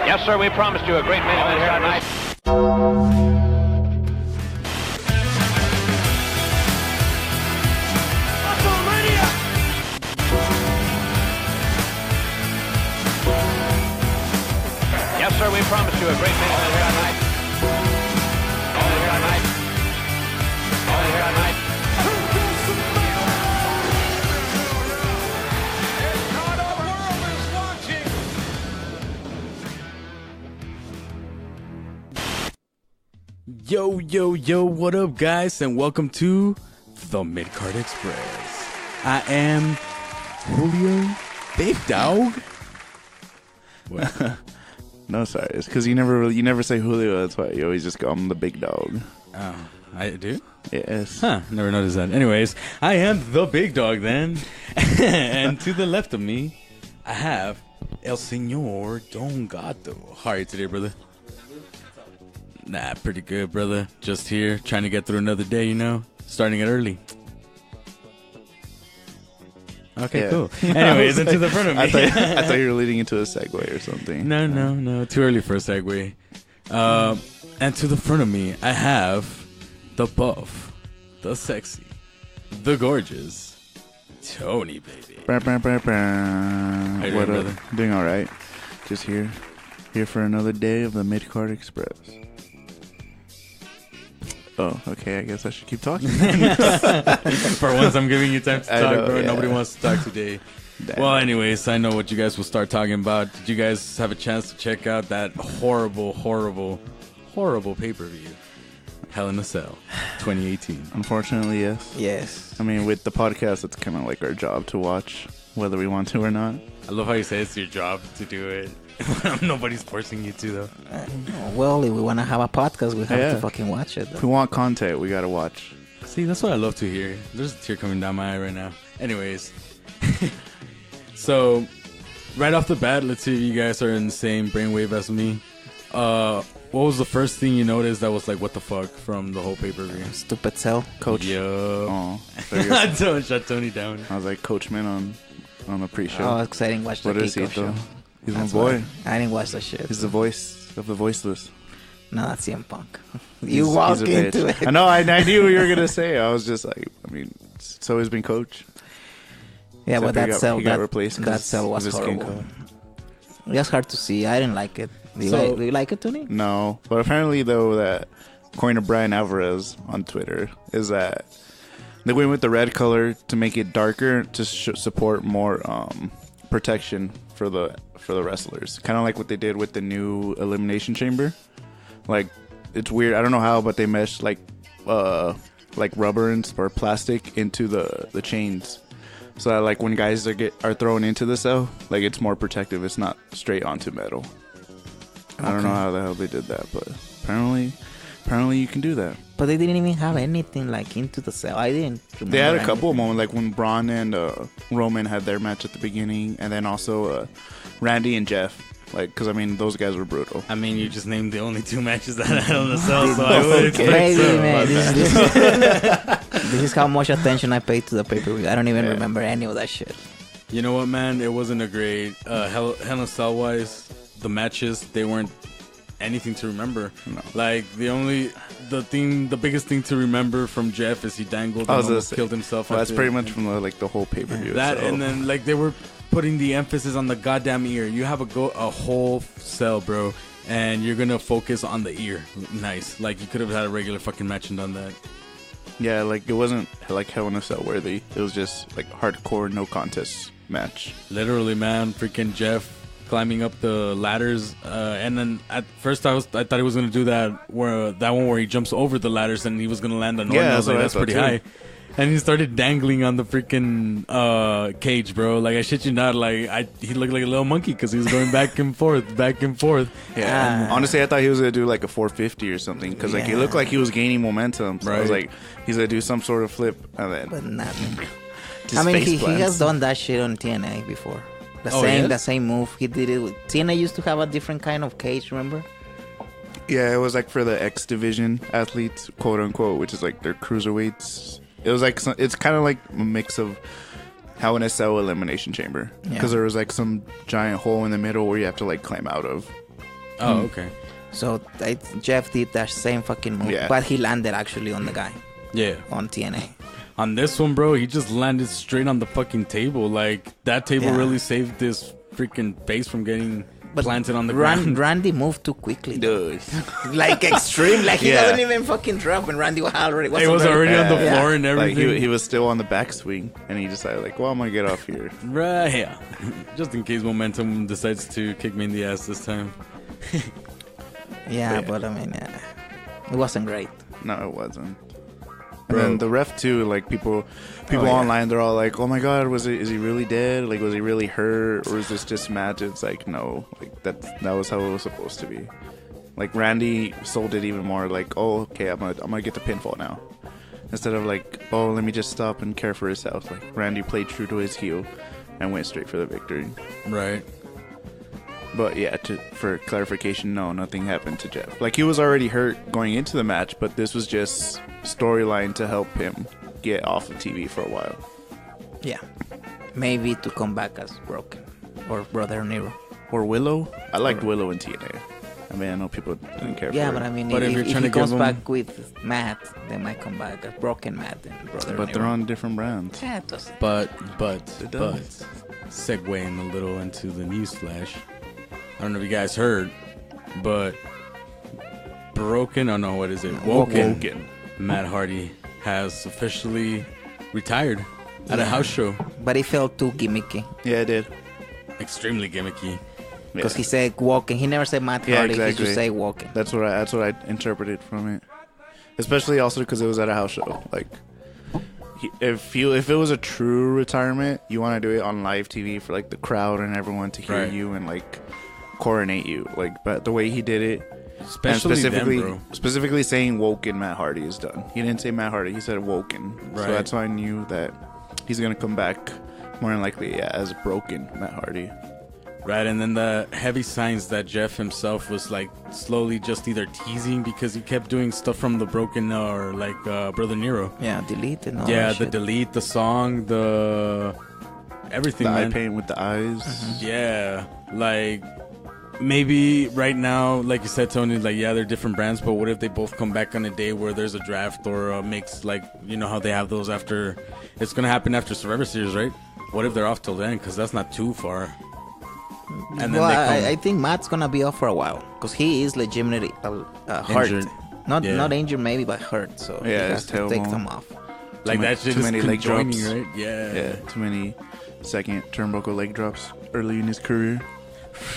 Yes, sir, we promised you a great main event here tonight. Wrestlemania! Yes, sir, we promised you a great main event here tonight. Only here tonight. Only here tonight. Yo, yo, yo, what up, guys, and welcome to the Midcard Express. I am Julio Big Dog. What? No, sorry, it's because you never say Julio. That's why you always just go, I'm the big dog. Oh, I do? Yes. Huh, never noticed that. Anyways, I am the big dog then. And to the left of me, I have El Señor Don Gato. How are you today, brother? Nah, pretty good, brother. Just here, trying to get through another day, you know? Starting it early. Okay, Yeah. cool. Anyways, into the front of me. I thought you were leading into a segue or something. No. Too early for a segue. And to the front of me, I have the buff, the sexy, the gorgeous Tony, baby. What doing, up? brother? Doing all right. Just here for another day of the Midcard Express. Oh, okay. I guess I should keep talking. For once, I'm giving you time to I talk, know, bro. yeah. Nobody wants to talk today. Damn. Well, anyways, I know what you guys will start talking about. Did you guys have a chance to check out that horrible pay-per-view? Hell in a Cell, 2018. Unfortunately, yes. Yes. I mean, with the podcast, it's kind of like our job to watch, whether we want to or not. I love how you say it's your job to do it. Nobody's forcing you to, though. Well, if we want to have a podcast, we have Yeah. to fucking watch it. If we want content, we gotta watch. See, that's what I love to hear. There's a tear coming down my eye right now. Anyways. So, right off the bat, let's see if you guys are in the same brainwave as me. What was the first thing you noticed that was like, what the fuck, from the whole pay-per-view? Stupid cell. Coach. Yo. Oh, there you go. Don't shut Tony down. I was like Coachman on the pre-show. Oh, because I didn't watch the What is he, kickoff show. though? He's That's my boy. why. I didn't watch the shit. He's the voice of the voiceless. No, that's CM Punk. He's- You walk he's a into bitch. it. I know. I knew what you were gonna say. I was just like, I mean, it's always been Coach. Yeah, but Except that cell, he got replaced that 'cause cell was of his skin horrible. color. It was hard to see. I didn't like it. Do you like it, Tony? No, but apparently though, that according to Brian Alvarez on Twitter, is that they went with the red color to make it darker to support more protection for the wrestlers. Kind of like what they did with the new Elimination Chamber. Like, it's weird. I don't know how, but they meshed like rubber or plastic into the chains. So that, like, when guys are thrown into the cell, like, it's more protective. It's not straight onto metal. I don't know how the hell they did that, but apparently you can do that. But they didn't even have anything like into the cell. I didn't remember They had a couple of anything. moments, like when Braun and Roman had their match at the beginning, and then also Randy and Jeff. Like, because I mean, those guys were brutal. I mean, you just named the only two matches that I had on the cell, so I would expect Crazy, so. man. This is how much attention I paid to the pay-per-view. I don't even remember any of that shit. You know what, man? It wasn't a great Hell in a Cell wise. The matches, they weren't anything to remember. No. Like, the biggest thing to remember from Jeff is he dangled and almost killed himself. Well, that's at pretty much from the whole pay-per-view. that, so. and then like they were putting the emphasis on the goddamn ear. You have a whole cell, bro, and you're gonna focus on the ear. Nice. Like, you could have had a regular fucking match and done that. Yeah, like, it wasn't like Hell in a Cell worthy. It was just like hardcore, no contest match. Literally, man, freaking Jeff climbing up the ladders, and then at first I thought he was gonna do that one where he jumps over the ladders and he was gonna land on Orton. Yeah, I was like, that's that's what I pretty thought, high. And he started dangling on the freaking cage, bro. Like, I shit you not, like he looked like a little monkey because he was going back and forth. Yeah, honestly, I thought he was gonna do like a 450 or something because like it looked like he was gaining momentum. So I was Right. like, he's gonna do some sort of flip, and then But nothing. just I mean, face he plants. has done that shit on TNA before. Oh, yes? The same move. He did it with TNA. Used to have a different kind of cage, remember? Yeah, it was like for the X division athletes, quote unquote, which is like their cruiserweights. It was like it's kind of like a mix of Hell in a Cell Elimination Chamber because there was like some giant hole in the middle where you have to like climb out of. Oh, okay. So Jeff did that same fucking move, Yeah. but he landed actually on the guy Yeah. on TNA. On this one, bro, he just landed straight on the fucking table. Like, that table Yeah. really saved this freaking face from getting But planted on the ground. Randy moved too quickly. Dude. Like extreme. Like he Yeah. doesn't even fucking drop, and Randy was already It was already on the Yeah. floor and Like everything. he was still on the backswing, and he decided like, well, I'm gonna get off here. Right, yeah. Just in case Momentum decides to kick me in the ass this time. Yeah, but I mean, it wasn't great. No, it wasn't. Bro. And then the ref too, like people yeah. online, they're all like, "Oh my God, is he really dead? Like, was he really hurt, or is this just match?" It's like, no, like that was how it was supposed to be. Like Randy sold it even more, like, "Oh, okay, I'm gonna get the pinfall now," instead of like, "Oh, let me just stop and care for himself." Like Randy played true to his heel and went straight for the victory. Right. But yeah, for clarification, no, nothing happened to Jeff. Like he was already hurt going into the match, but this was just storyline to help him get off of TV for a while. Yeah, maybe to come back as Broken or Brother Nero. Or Willow. I liked Willow in TNA. I mean, I know people didn't care Yeah, for but her. I mean, But if you're if trying he to give comes him- back with Matt, they might come back as Broken Matt and Brother But they're Nero. on different brands. Yeah, it was- But, does. segueing a little into the news flash. I don't know if you guys heard, but Broken, oh no, what is it? Woken. Matt Hardy has officially retired at a house show. But it felt too gimmicky Yeah, it did. Extremely gimmicky. because Yeah. he said Walking. He never said Matt Yeah, Hardy. He exactly. just said Walking. That's what I interpreted from it. Especially also because it was at a house show. Like, if it was a true retirement, you want to do it on live TV for like the crowd and everyone to hear Right. you and like coronate you. Like, but the way he did it, and Especially specifically saying Woken Matt Hardy is done. He didn't say Matt Hardy. He said Woken. Right. So that's why I knew that he's gonna come back more than likely as Broken Matt Hardy. Right, and then the heavy signs that Jeff himself was like slowly just either teasing because he kept doing stuff from the Broken or like Brother Nero. Yeah, delete and all Yeah, that the shit. delete, the song, the everything, The eye man. paint with the eyes. Yeah, like maybe right now, like you said, Tony, like yeah, they're different brands, but what if they both come back on a day where there's a draft or a mix, like you know how they have those after? It's gonna happen after Survivor Series, right? What if they're off till then? Because that's not too far. And then well, they come I think Matt's gonna be off for a while because he is legitimately hurt. Injured. Not Yeah. not injured maybe, but hurt. So he Yeah, has his to take tailbone. some off. like that shit too is many leg conjoining, drops. right? Yeah, Yeah, too many second turnbuckle leg drops early in his career.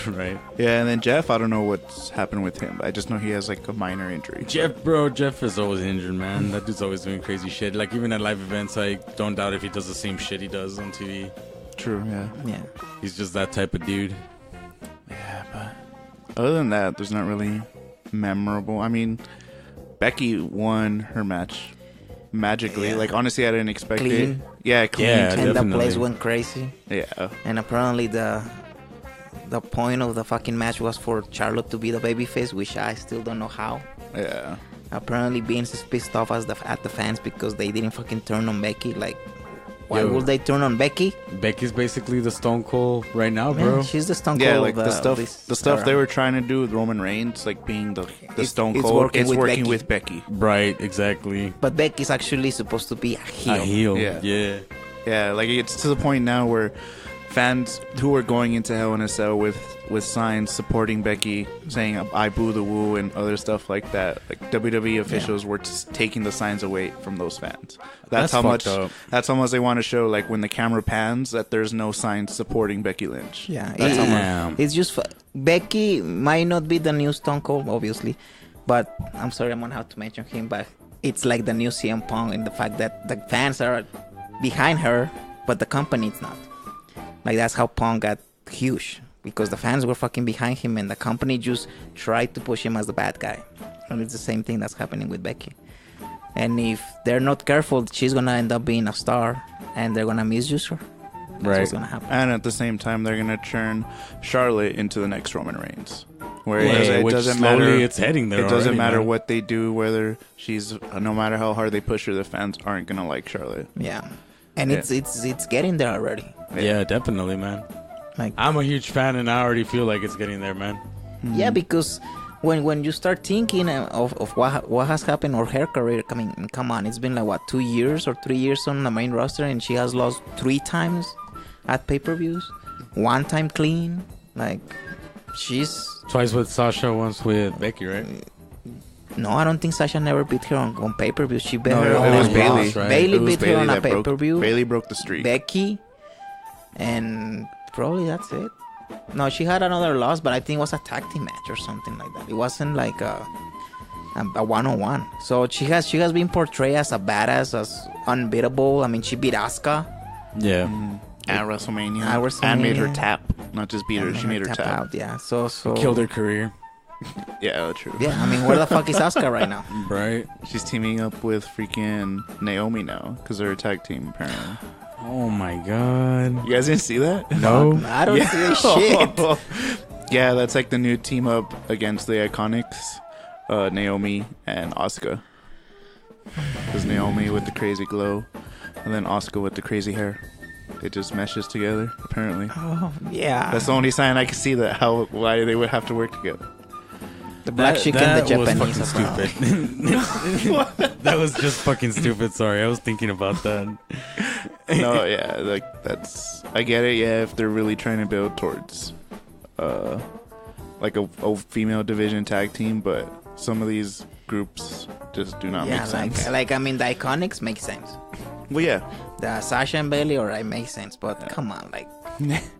right. Yeah, and then Jeff, I don't know what's happened with him. I just know he has like a minor injury. Jeff is always injured, man. That dude's always doing crazy shit. Like even at live events, I don't doubt if he does the same shit he does on TV. True, yeah. Yeah. He's just that type of dude. Yeah, but other than that, there's not really memorable. I mean, Becky won her match magically. Yeah. Like honestly, I didn't expect Clean. it. Yeah, clean. Yeah, And the definitely. place went crazy. Yeah. And apparently the point of the fucking match was for Charlotte to be the babyface, which I still don't know how. Yeah. Apparently Vince is pissed off at the fans because they didn't fucking turn on Becky. Like, why Yo. would they turn on Becky? Becky's basically the Stone Cold right now, Man, bro. she's the Stone Cold. Yeah, like of, the stuff they were trying to do with Roman Reigns, like being the Stone it's Cold, working it's with working Becky. with Becky. Right, exactly. But Becky's actually supposed to be a heel. A heel. Yeah. Yeah. Yeah, like it's to the point now where fans who are going into Hell in a Cell with signs supporting Becky, saying "I boo the woo" and other stuff like that. Like WWE officials were just taking the signs away from those fans. That's how much. fucked up. That's how much they want to show. Like when the camera pans, that there's no signs supporting Becky Lynch. Yeah, That's how much. Damn. it's just Becky might not be the new Stone Cold, obviously, but I'm sorry, I'm gonna have to mention him. But it's like the new CM Punk in the fact that the fans are behind her, but the company is not. Like that's how Punk got huge because the fans were fucking behind him, and the company just tried to push him as the bad guy. And it's the same thing that's happening with Becky. And if they're not careful, she's gonna end up being a star, and they're gonna misuse her. That's Right. what's gonna happen. And at the same time, they're gonna turn Charlotte into the next Roman Reigns. Where Yeah, it which doesn't slowly matter. it's heading there It doesn't already, matter man. what they do. Whether she's no matter how hard they push her, the fans aren't gonna like Charlotte. Yeah, and Yeah. it's getting there already. Yeah, definitely, man. Like I'm a huge fan, and I already feel like it's getting there, man. Yeah, because when you start thinking of what has happened or her career, come on, it's been like what 2 years or 3 years on the main roster, and she has lost 3 times at pay-per-views, 1 time clean. Like she's Twice with Sasha, once with Becky, right? no, I don't think Sasha never beat her on pay-per-view. She beat No, her it on was a Bayley. loss. Right. Bayley It was beat her on a that broke- pay-per-view. Bayley broke the streak. Becky, and probably that's it. No, she had another loss, but I think it was a tag team match or something like that. It wasn't like a one-on-one. So she has been portrayed as a badass, as unbeatable. I mean, she beat Asuka. Yeah. At WrestleMania. At WrestleMania. And made her tap. Not just beat her, she made her tap. out. Yeah. So Killed her career. Yeah, true. Yeah. I mean, where the fuck is Asuka right now? Right. She's teaming up with freaking Naomi now because they're a tag team, apparently. Oh my god. You guys didn't see that? No. I don't see shit. Yeah, that's like the new team up against the Iconics, Naomi and Asuka. Because Naomi with the crazy glow, and then Asuka with the crazy hair. It just meshes together, apparently. Oh, yeah. That's the only sign I can see why they would have to work together. The black chicken, the Japanese. was as well. fucking stupid. That was just fucking stupid. Sorry, I was thinking about that. No, yeah, like that's I get it. Yeah, if they're really trying to build towards, like a female division tag team, but some of these groups just do not Yeah, make sense. like I mean, the Iconics make sense. Well, yeah, The Sasha and Bailey, alright, makes sense. But come on, like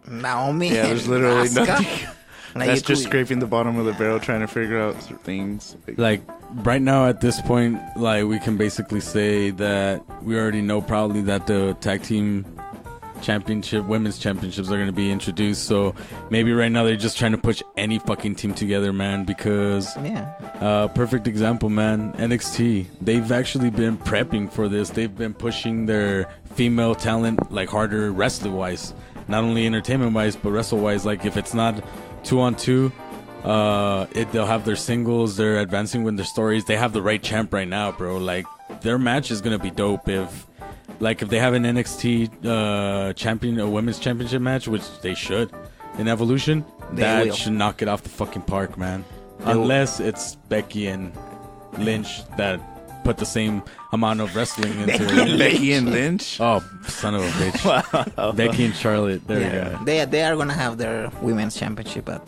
Naomi. yeah. and There's literally Asuka? nothing. Like, That's you just could- scraping the bottom of the barrel, trying to figure out things. Like right now at this point, like we can basically say that we already know probably that the tag team championship, women's championships are going to be introduced. So maybe right now they're just trying to push any fucking team together, man. Because Yeah. perfect example, man. NXT. They've actually been prepping for this. They've been pushing their female talent like harder wrestling wise, not only entertainment wise, but wrestle wise. Like if it's not 2-on-2, they'll have their singles. They're advancing with their stories. They have the right champ right now, bro. Like their match is gonna be dope if they have an NXT champion, a women's championship match, which they should in Evolution. They That will. should knock it off the fucking park, man. They will. Unless it's Becky and Lynch that put the same amount of wrestling into it. Becky and Lynch. Oh, son of a bitch. Becky and Charlotte. There we go. They are gonna have their women's championship at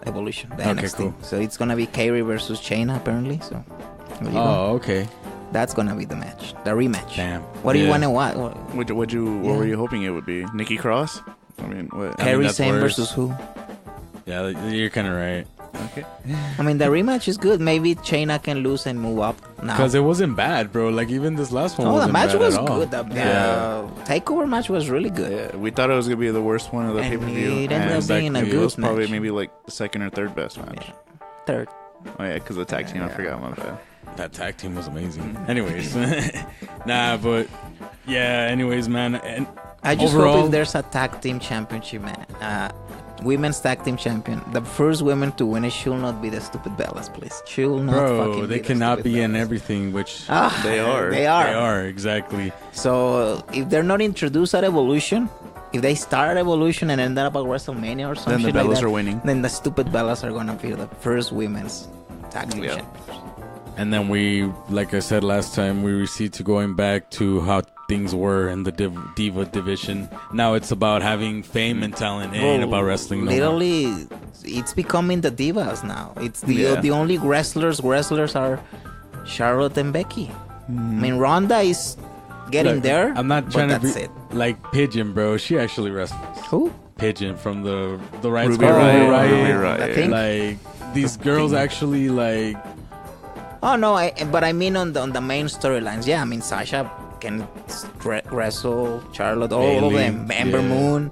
Evolution. The Okay, NXT. cool. So it's gonna be Kairi versus Shayna apparently. So there you go. Oh, okay. That's gonna be the match, the rematch. Damn. What do you Yeah. want to watch? What Yeah. were you hoping it would be? Nikki Cross? I mean, what? Kairi that's Sane worse. versus who? Yeah, you're kind of right. Okay. I mean, the rematch is good. Maybe Shayna can lose and move up now. Because it wasn't bad, bro. Like, even this last one Oh, the wasn't match bad was at all. good. The Yeah. takeover match was really good. Yeah, we thought it was gonna be the worst one of the And pay per view. it ended up being a it good was probably match. maybe like the second or third best match. Yeah. Third. Oh yeah, because the tag team. I forgot my bad. That tag team was amazing. Anyways. Nah, but yeah, anyways, man. And I just overall, hope if there's a tag team championship, man. Women's tag team champion. The first women to win it should not be the stupid Bellas, please. Should not fucking bro, be they the cannot stupid be in Bellas. everything, which Ah, They are. They are. they are, exactly. So if they're not introduced at Evolution, if they start at Evolution and end up at WrestleMania or Then something the like Bellas that, are winning. then the stupid Bellas are gonna be the first women's tag team Yeah. champions. And then we, like I said last time, we recede to going back to how things were in the Diva division. Now it's about having fame and talent. It ain't about wrestling no more. Literally, it's becoming the Divas now. It's Yeah. the only wrestlers are Charlotte and Becky. I mean, Ronda is getting Look, there. I'm not but trying to that's be it. like Pigeon, bro. She actually wrestles. Who? Pigeon from the Riot Ruby Squad. Riot. Riot. Ruby The Riot. thing? Like these girls actually like. Oh no, but I mean on the main storylines. Yeah, I mean Sasha can wrestle, Charlotte, all of Bayley, them, Ember yeah. Moon,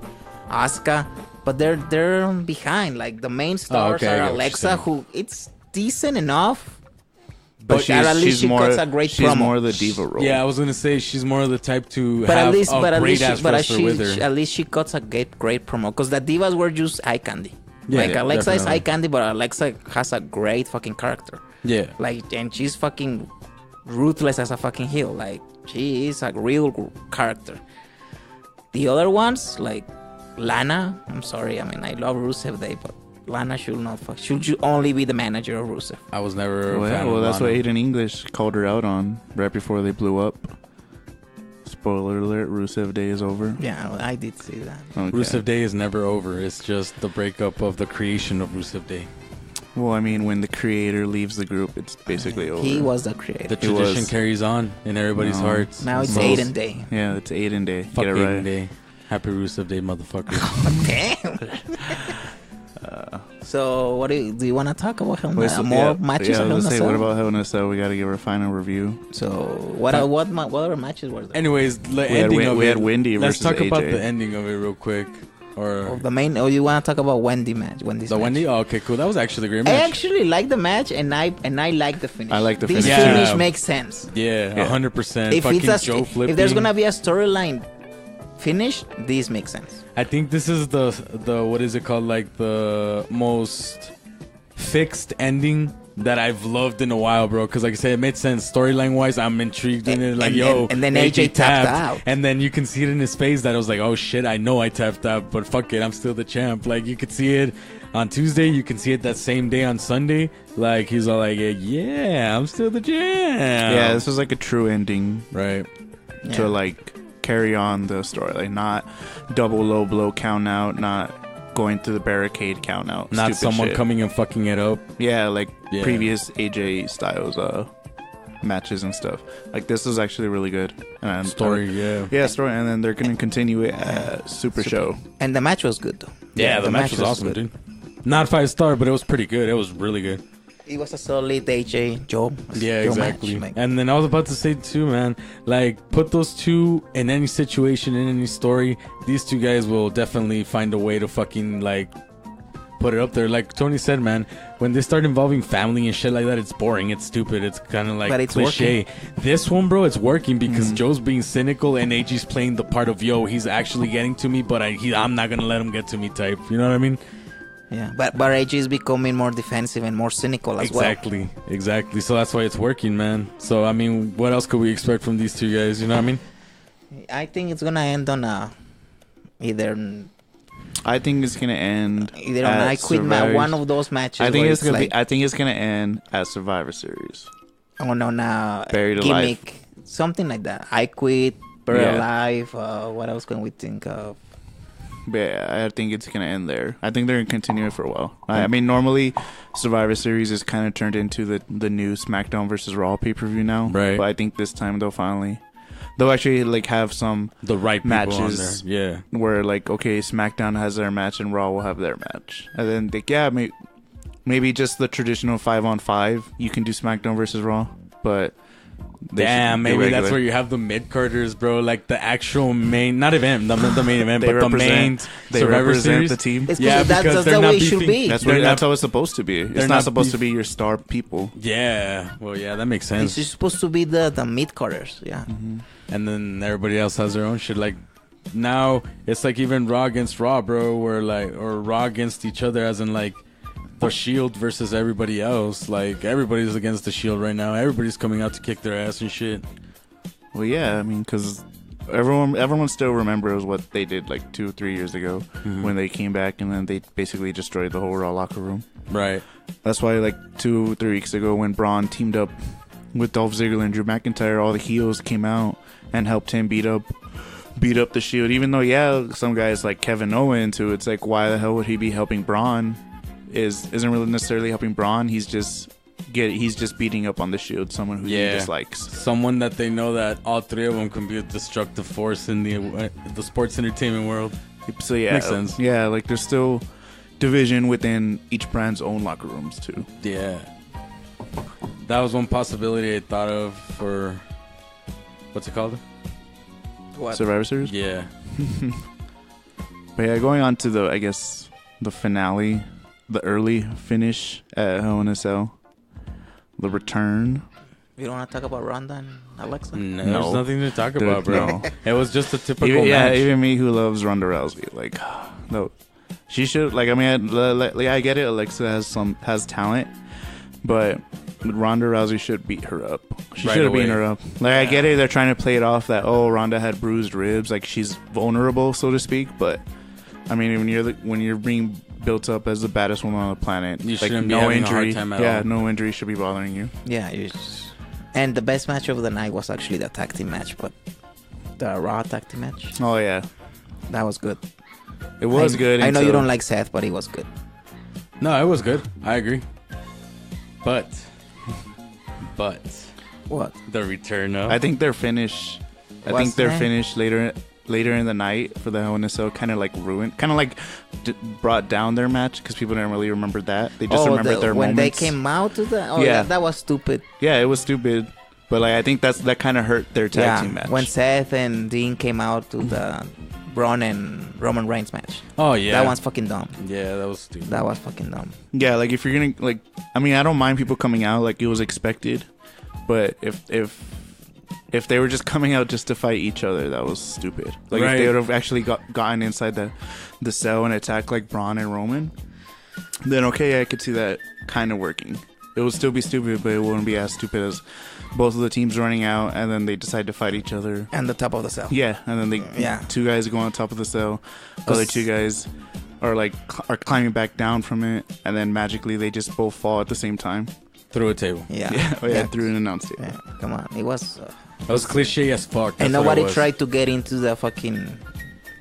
Asuka, but they're behind. Like the main stars okay, I get are what you're Alexa, saying. who it's decent enough, But at least she cuts a great she's promo. more the diva role. Yeah, I was gonna say she's more of the type to But have at least, a great ass wrestler with her. at least she cuts a great promo. Because the divas were just eye candy. Yeah, like yeah, Alexa is definitely. eye candy, but Alexa has a great fucking character. Yeah, Like, and she's fucking ruthless as a fucking heel. Like, she is a real character. The other ones, like Lana, I'm sorry. I mean, I love Rusev Day, but Lana should not fuck. Should only be the manager of Rusev. I was never a Well, fan yeah, of that's Lana. what Aiden English called her out on right before they blew up. Spoiler alert: Rusev Day is over. Yeah, I did see that. Okay. Rusev Day is never over. It's just the breakup of the creation of Rusev Day. Well, I mean, when the creator leaves the group, it's basically over. He was the creator. The tradition was- carries on in everybody's No. hearts. Now it's Most- Aiden Day. Yeah, it's Aiden Day. Fuck Get it Aiden right. Day. Happy Rusev Day, motherfucker. Damn. So, what do you want to talk about? Hell, Wait, so- more yeah, matches? Yeah, of Hell let's in a say, Cell? what about Hell in a Cell? We got to give her a final review. So, what other matches were there? Anyways, the had ending Wen- of we it. had Wendy Let's versus talk about AJ. the ending of it real quick. Or The main. Oh, you want to talk about Wendy match? Wendy's the match. Wendy? Oh, okay, cool. That was actually a great I match. actually like the match, and I like the finish. I like the this finish, too. finish Yeah. makes sense. Yeah, Yeah. 100%. If Fucking it's Joe flipping. if there's gonna be a storyline finish, this makes sense. I think this is the what is it called? Like the most fixed ending that I've loved in a while, bro. Because like I said, it made sense storyline wise. I'm intrigued in it. Like, And then AJ tapped out. and then you can see it in his face that I was like, oh shit, I know I tapped out, but fuck it, I'm still the champ. Like you could see it on Tuesday, you can see it that same day on Sunday. Like he's all like, yeah, I'm still the champ. Yeah, this was like a true ending right. Yeah. to like carry on the story. Like not double low blow count out, not going through the barricade count out. Not Stupid someone shit. coming and fucking it up. Yeah, like Yeah. previous AJ Styles matches and stuff. Like this is actually really good. And Story, yeah. Yeah, story, and then they're gonna continue it at Super Show. And the match was good though. Yeah, the match was awesome, good. dude. Not 5-star, but it was pretty good. It was really good. It was a solid AJ Joe. Yeah, Joe exactly. Match. Like, And then I was about to say too, man, like put those two in any situation, in any story, these two guys will definitely find a way to fucking like put it up there. Like Tony said, man, when they start involving family and shit like that, it's boring, it's stupid, it's kind of like But it's cliche. This one, bro, it's working because Joe's being cynical and AJ's playing the part of, yo, he's actually getting to me, but I'm not gonna let him get to me type. You know what I mean? yeah, but AJ is becoming more defensive and more cynical as Exactly. So that's why it's working, man. So I mean, what else could we expect from these two guys? You know what I mean? well. I think it's gonna end on either I think it's gonna end on at I Quit Survivor- one of those matches. I think where it's gonna like, be. I think it's gonna end at Survivor Series. on Buried Alive. gimmick, something like that. I Quit, Buried Yeah. Alive. What else can we think of? But yeah, I think it's gonna end there. I think they're gonna continue it for a while. I mean, normally Survivor Series is kind of turned into the new SmackDown versus Raw pay-per-view now. Right. But I think this time they'll actually like have some The right people Matches. on there. Yeah. where like, okay, SmackDown has their match and Raw will have their match, and then like, yeah, maybe just the traditional 5-on-5. You can do SmackDown versus Raw, but they Damn, should do maybe that's regular. where you have the mid-carders, bro. Like the actual main, not event, the main event, They but the represent- main they Survivor represent Series. the team. It's Yeah, that's because the they're way not it should beefing. be. That's They're not- how it's supposed to be. they're It's not not supposed to beef- be your star people. Yeah, well, yeah, that makes It's sense. supposed to be the mid carders. Yeah. And then everybody else has their own shit. Like now, it's like even Raw against Raw, bro. Where like, or Raw against each other, as in like the Shield versus everybody else. Like everybody's against the Shield right now. Everybody's coming out to kick their ass and shit. Well, yeah, I mean, because everyone still remembers what they did like 2 or 3 years ago when they came back and then they basically destroyed the whole Raw locker room. Right. That's why like 2 or 3 weeks ago when Braun teamed up with Dolph Ziggler and Drew McIntyre, all the heels came out and helped him beat up the Shield. Even though, yeah, some guys like Kevin Owens, who it's like, why the hell would he be helping Braun? Isn't really necessarily helping Braun. He's just beating up on the Shield, someone who he dislikes. Someone that they know that all three of them can be a destructive force in the sports entertainment world. So yeah, Makes sense. Yeah, like there's still division within each brand's own locker rooms too. Yeah. That was one possibility I thought of for, what's it called? What? Survivor Series. Yeah. But yeah, going on to the finale, the early finish at Hell in a Cell, the return. You don't want to talk about Ronda and Alexa? No, No. there's nothing to talk Dude, about, bro. no. It was just a typical Even, match. even me who loves Ronda Rousey, like, no, she should. Like, I mean, I get it. Alexa has talent, but Ronda Rousey should beat her up. She Right should have beaten away. her up. Like, I get it. They're trying to play it off that, oh, Ronda had bruised ribs, like she's vulnerable, so to speak. But I mean, when you're being built up as the baddest woman on the planet. You like shouldn't be no having a hard injury. time at Yeah, all. no injury should be bothering you. Yeah, and the best match of the night was actually the tag team match, but the Raw tag team match, Oh yeah, that was good. it was good. I know you until- don't like Seth, but it was good. No, it was good. I agree. But What? the return of I think their finish. I What's think their that? finish later in the night for the Hell in a Cell kind of like ruined, kind of like brought down their match because people didn't really remember that. They just remembered their when moments. they came out to the Yeah. that was stupid. Yeah, it was stupid, but like I think that kind of hurt their tag team match. When Seth and Dean came out to the Braun and Roman Reigns match, Oh yeah, that one's fucking dumb. Yeah, that was stupid. That was fucking dumb. Yeah, like if you're gonna like, I mean, I don't mind people coming out like it was expected, but if they were just coming out just to fight each other, that was stupid. Like Right. if they would have actually gotten inside the cell and attacked like Braun and Roman, then okay, I could see that kind of working. It would still be stupid, but it wouldn't be as stupid as both of the teams running out and then they decide to fight each other. And the top of the cell. Yeah, and then Yeah. two guys go on top of the cell, other two guys are like are climbing back down from it, and then magically they just both fall at the same time. Through a table. Yeah. Yeah, through an announce table. Yeah, come on. It was. That was cliche as fuck. And That's what nobody it was. tried to get into the fucking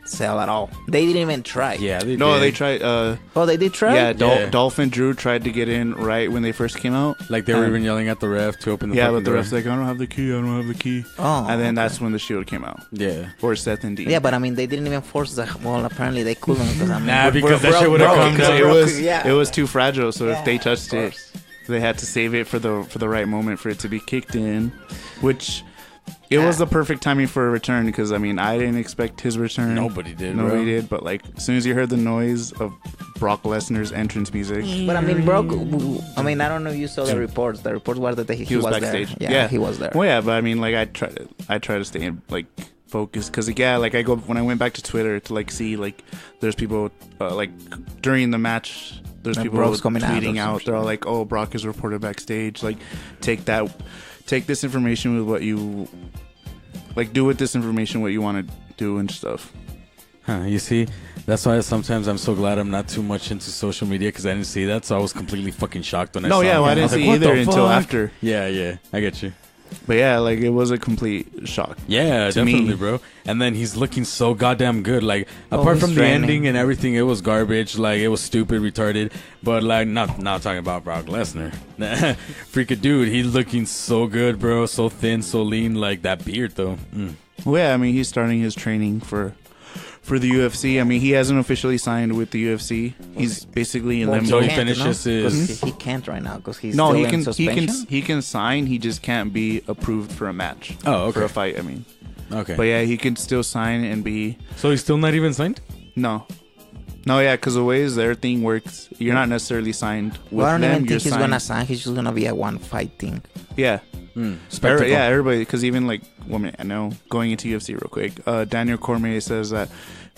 cell at all. They didn't even try. Yeah, they No, did. they tried. Oh, they did try? Yeah, Yeah. Dolph and Drew tried to get in right when they first came out. Like they were even yelling at the ref to open the. Yeah, fucking but the door. ref's like, I don't have the key. I don't have the key. Oh. And then okay. that's when the Shield came out Yeah. for Seth and Dean. Yeah, but I mean, they didn't even force the. Well, apparently they couldn't. Because, I mean, Nah, because that shit would have Bro, come because down. it was too fragile. So Yeah, if they touched of it, they had to save it for the right moment for it to be kicked in, which. It was the perfect timing for a return because I mean I didn't expect his return. Nobody did. Nobody bro. did. But like as soon as you heard the noise of Brock Lesnar's entrance music, But I mean, Brock. I mean, I don't know if you saw the reports. The reports were that he was backstage. there. Yeah, he was there. Well, yeah, but I mean, like I try to stay like focused because yeah, like I go when I went back to Twitter to like see like there's people like during the match. There's And people Brock's coming out or tweeting some out. shit. They're all like, "Oh, Brock is reported backstage. Like, take this information with what you." Like, do with this information what you want to do and stuff. Huh, you see, that's why sometimes I'm so glad I'm not too much into social media because I didn't see that, so I was completely fucking shocked when I saw No, yeah, it. well, I didn't was like, see what either the until fuck? after. Yeah, I get you. But yeah, like it was a complete shock. Yeah, To me. definitely, bro. And then he's looking so goddamn good. Like, apart he's from the training. ending and everything, it was garbage. Like, it was stupid, retarded. But, like, not talking about Brock Lesnar. Freaking dude, he's looking so good, bro. So thin, so lean. Like, that beard, though. Well, yeah, I mean, he's starting his training for the UFC. I mean, he hasn't officially signed with the UFC. He's basically in Well, limbo. So he can't, finishes no? 'Cause his- he can't right now because he's No, still he in can suspension. he can sign. He just can't be approved for a match. Oh, For a okay. fight, I mean. Okay. But yeah, he can still sign and be So he's still not even signed? no, yeah, because the way their thing works, you're not necessarily signed with Well, I don't them. even You're think he's signed. gonna sign. He's just gonna be a one fight thing. Yeah, Spectacle. yeah, everybody. Because even like women, I know going into UFC real quick. Daniel Cormier says that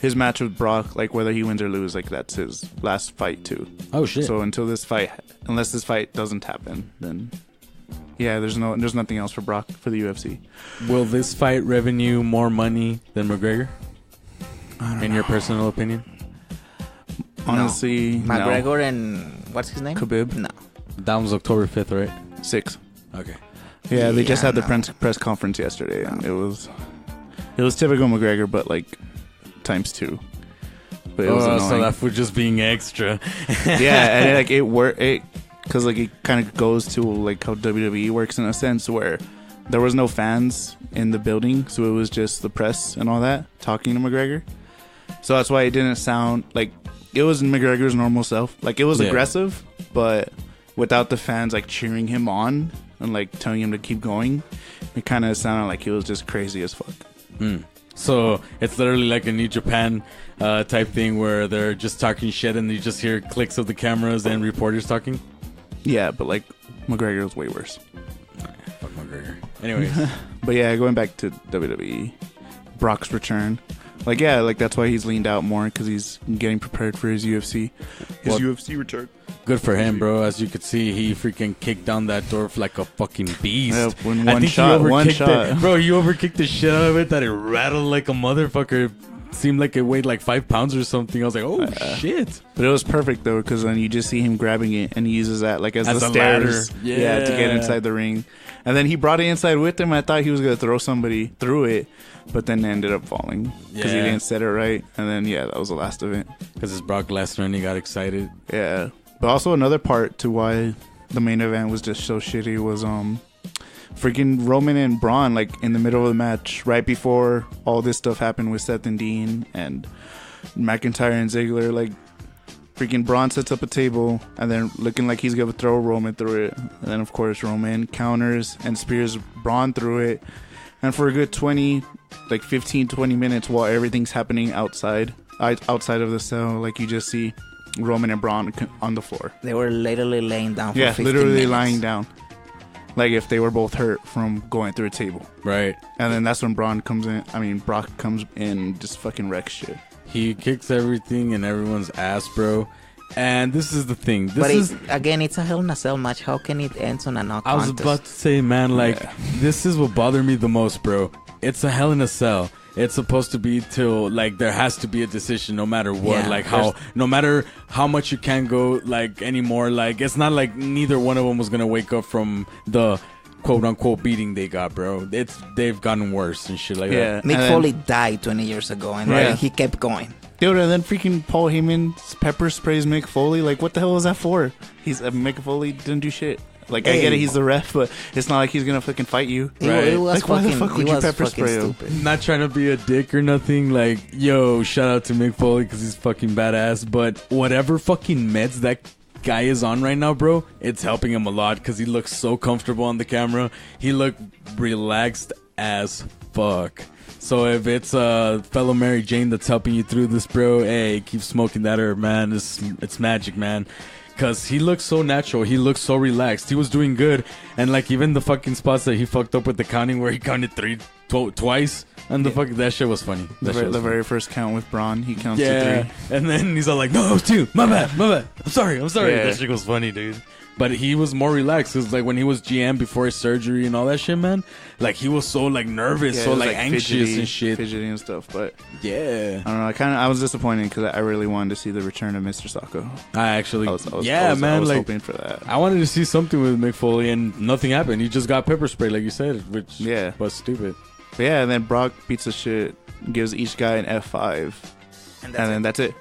his match with Brock, like whether he wins or lose, like that's his last fight too. Oh, shit. So until this fight, unless this fight doesn't happen, then yeah, there's nothing else for Brock for the UFC. Will this fight revenue more money than McGregor? In your personal opinion? Honestly, no. McGregor and what's his name? Khabib? No. That was October 5th, right? 6. Okay. Yeah, they just Yeah, had the no. press conference yesterday, and it was typical McGregor, but like times 2. But it was so annoying. that for just being extra. Yeah, and it worked. Because like it kind of goes to like how WWE works in a sense where there was no fans in the building, so it was just the press and all that talking to McGregor. So that's why it didn't sound like it was McGregor's normal self. Like it was Yeah. aggressive, but without the fans like cheering him on and like telling him to keep going, it kind of sounded like he was just crazy as fuck. So it's literally like a New Japan type thing where they're just talking shit and you just hear clicks of the cameras and reporters talking. Yeah, but like McGregor was way worse. Fuck McGregor. Anyways, But yeah, going back to WWE, Brock's return. Like, yeah, like that's why he's leaned out more because he's getting prepared for his UFC. What? UFC return. good for him, bro. As you could see, he freaking kicked down that door like a fucking beast. Yeah, when I one think shot, he one overkicked shot. it. Bro, he overkicked the shit out of it that it rattled like a motherfucker. seemed like it weighed like 5 pounds or something. I was like, oh shit! But it was perfect though, because then you just see him grabbing it, and he uses that like as the a stairs, ladder. Yeah. to get inside the ring. And then he brought it inside with him. I thought he was gonna throw somebody through it, but then ended up falling because he didn't set it right. And then that was the last of it. Because it's Brock Lesnar and he got excited. Yeah, but also another part to why the main event was just so shitty was freaking Roman and Braun, like in the middle of the match, right before all this stuff happened with Seth and Dean and McIntyre and Ziggler. Like freaking Braun sets up a table and then looking like he's gonna throw Roman through it, and then of course Roman counters and spears Braun through it, and for a good 15-20 minutes while everything's happening outside of the cell, like you just see Roman and Braun on the floor. They were literally laying down for 15 literally minutes. lying down, like if they were both hurt from going through a table. Right. And then that's when Brock comes in and just fucking wrecks shit. He kicks everything and everyone's ass, bro. And this is the thing. It's a Hell in a Cell match. How can it end on a no I was contest? about to say, man, this is what bothered me the most, bro. It's a Hell in a Cell. It's supposed to be till there has to be a decision no matter what, no matter how much you can go anymore. It's not like neither one of them was gonna wake up from the quote unquote beating they got, bro. They've gotten worse and shit like that. Mick Foley died 20 years ago, and he kept going. Dude, and then freaking Paul Heyman pepper sprays Mick Foley. Like, what the hell was that for? Mick Foley didn't do shit. I get it, he's the ref, but it's not like he's gonna fucking fight you. Right. Why the fuck would you pepper spray him? Not trying to be a dick or nothing. Yo, shout out to Mick Foley because he's fucking badass. But whatever fucking meds that guy is on right now, bro, it's helping him a lot because he looks so comfortable on the camera. He looked relaxed as fuck. So if it's fellow Mary Jane that's helping you through this, bro, hey, keep smoking that herb, man. It's magic, man. Because he looks so natural. He looks so relaxed. He was doing good. And even the fucking spots that he fucked up with the counting where he counted twice. And that shit was funny. The very first count with Braun, he counts to 3. And then he's all like, no, it was 2. My bad. I'm sorry. Yeah. That shit was funny, dude. But he was more relaxed. Because when he was GM before his surgery and all that shit, man, he was so nervous, so anxious and shit. Fidgety and stuff. But yeah. I don't know. I was disappointed because I really wanted to see the return of Mr. Sacco. I was hoping for that. I wanted to see something with Mick Foley and nothing happened. He just got pepper spray, like you said, which was stupid. But and then Brock beats the shit, gives each guy an F5, and then that's it.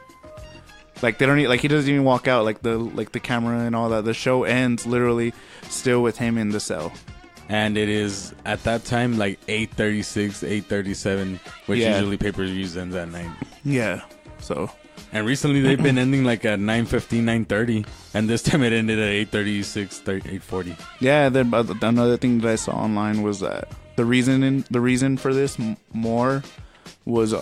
They don't need, he doesn't even walk out, the camera and all that. The show ends literally still with him in the cell. And it is at that time 8:36, 8:37, which usually pay-per-views ends at night. Yeah. So. And recently they've been ending at 9:15, 9:30, and this time it ended at 8:36, 8:40. Yeah. Then another thing that I saw online was that the reason for this more was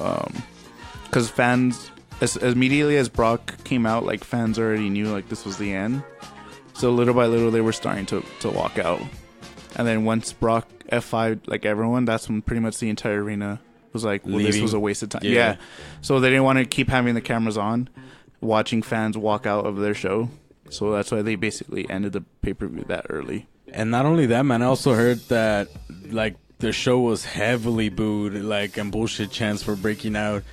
because fans. As immediately as Brock came out, fans already knew this was the end. So little by little they were starting to walk out. And then once Brock F5'd everyone, that's when pretty much the entire arena was this was a waste of time. Yeah. So they didn't want to keep having the cameras on, watching fans walk out of their show. So that's why they basically ended the pay-per-view that early. And not only that, man, I also heard that the show was heavily booed, and bullshit chants for breaking out.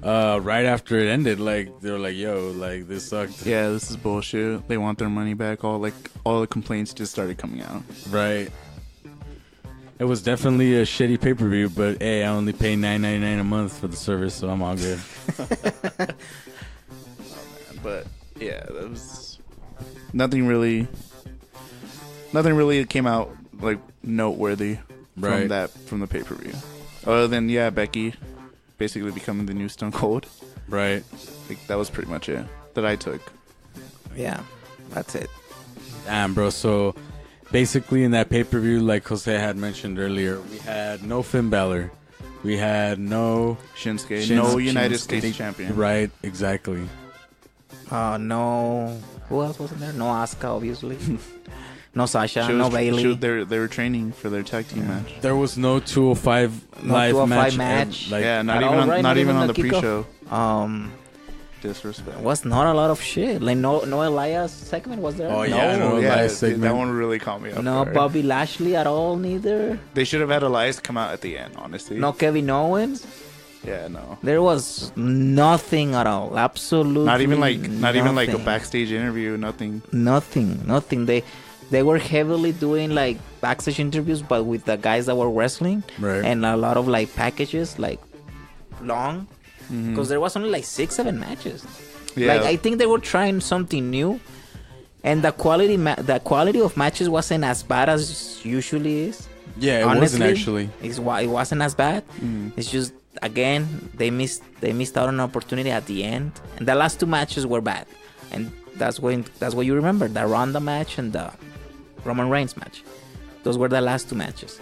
Right after it ended, they were like, yo, this sucked. Yeah, this is bullshit. They want their money back. All the complaints just started coming out. Right. It was definitely a shitty pay-per-view, but hey, I only pay $9.99 a month for the service, so I'm all good. But yeah, that was nothing really came out noteworthy from the pay-per-view. Other than Becky basically becoming the new Stone Cold. Right. That was pretty much it that I took. Yeah, that's it. Damn, bro. So basically in that pay-per-view, like Jose had mentioned earlier, we had no Finn Balor. We had no Shinsuke. No United States champion. Right, exactly. No. Who else was in there? No Asuka, obviously. No Sasha, no Bailey. They were training for their tag team match. There was no 205 live match. Not even on the pre-show. Disrespect. Was not a lot of shit. No Elias segment was there? Oh yeah, no Elias segment. That one really caught me up. No Bobby Lashley at all, neither. They should have had Elias come out at the end, honestly. No Kevin Owens. Yeah, no. There was nothing at all. Absolutely. Not even like a nothing. backstage interview. Nothing. Nothing. They were heavily doing like backstage interviews, but with the guys that were wrestling, Right. and a lot of like packages, like long, Mm-hmm. because there was only like 6-7 matches. Yeah. Like I think they were trying something new, and the quality of matches wasn't as bad as usually is. Yeah, it Honestly, wasn't actually. It wasn't as bad. Mm-hmm. It's just again they missed out on an opportunity at the end, and the last two matches were bad, and that's what you remember: the Ronda match and the Roman Reigns match. Those were the last two matches.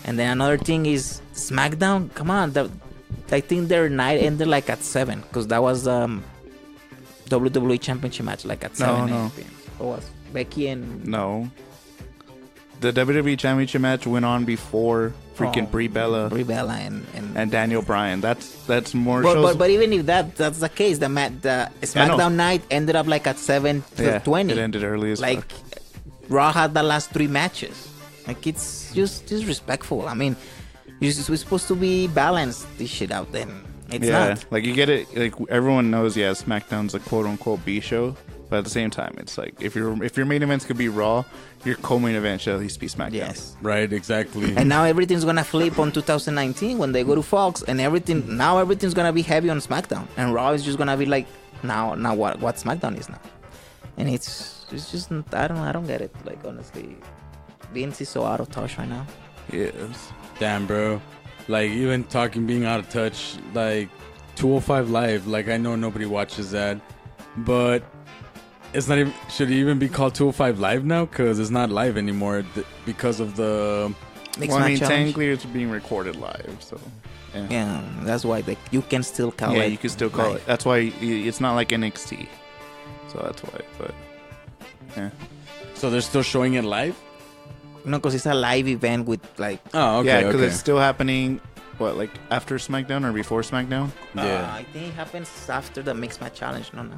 And then another thing is SmackDown. Come on, I think their night ended like at 7, because that was WWE Championship match, like at 7 No. p.m. What was Becky and No. The WWE Championship match went on before freaking Brie Bella Brie Bella and Daniel Bryan. That's more But, shows. but even if that's the case, the SmackDown night ended up like at 7:20. It ended early as Like fuck. Raw had the last 3 matches. Like it's just disrespectful. I mean, we're supposed to be balanced this shit out. Then it's not. Like you get it. Like everyone knows, yeah, SmackDown's a quote unquote B show. But at the same time, it's like if your main events could be Raw, your co-main event should at least be SmackDown. Yes. Right, exactly. And now everything's gonna flip on 2019 when they go to Fox, and everything's gonna be heavy on SmackDown, and Raw is just gonna be like now what SmackDown is now, and it's just I don't get it. Like honestly, Vince is so out of touch right now. Yes. Damn, bro. Like, even talking being out of touch, like 205 Live, like I know nobody watches that, but it's not even, should it even be called 205 Live now? Because it's not live anymore because of the... Mixed Well, I match mean, challenge. technically it's being recorded live, so yeah. Yeah, that's why you can still call it. Yeah, you can still call live. it. That's why it's not like NXT. So that's why. But yeah. So they're still showing it live? No, because it's a live event with like. Oh, okay, yeah, because okay. it's still happening. What, like after SmackDown or before SmackDown? Yeah. I think it happens after the mixed match challenge. No.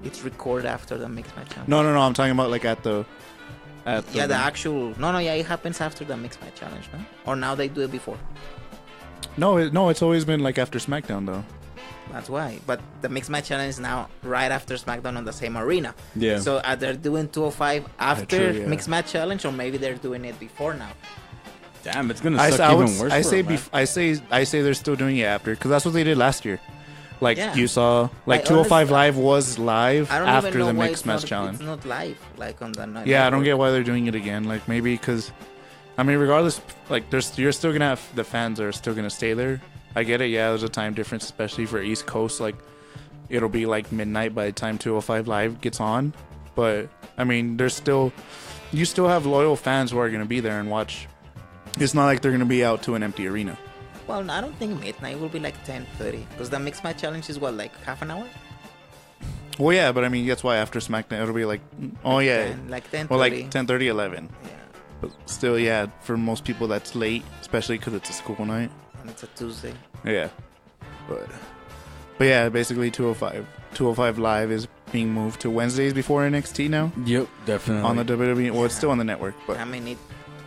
It's recorded after the mixed match challenge. No. I'm talking about like at the. Yeah, the actual. No. Yeah, it happens after the mixed match challenge, no? Or now they do it before. No, it's always been like after SmackDown though. That's why. But the mixed match challenge is now right after SmackDown on the same arena. Yeah. So they're doing 205 after true, yeah. mixed match challenge, or maybe they're doing it before now. Damn, it's gonna suck even worse. I say they're still doing it after because that's what they did last year. Like Yeah. you saw, like Like, 205 honestly, Live was live I don't after even know the why mixed match challenge. It's not live, like on the night. Yeah, I don't get why they're doing it again. Like maybe because, I mean, regardless, like you're still gonna have the fans are still gonna stay there. I get it. Yeah, there's a time difference, especially for East Coast. Like it'll be like midnight by the time 205 Live gets on. But I mean, you still have loyal fans who are gonna be there and watch. It's not like they're gonna be out to an empty arena. Well, I don't think midnight. It will be like 10:30 because the mixed match challenge is what, like half an hour? Well, yeah, but I mean, that's why after SmackDown it'll be like, oh yeah, 10, like 10:30. well, like 10:30, 11. Yeah, But still, yeah, for most people that's late, especially because it's a school night. and it's a Tuesday. Yeah, but yeah, basically 205 Live is being moved to Wednesdays before NXT now Yep, definitely. on the WWE. Well, it's still on the network, but I mean,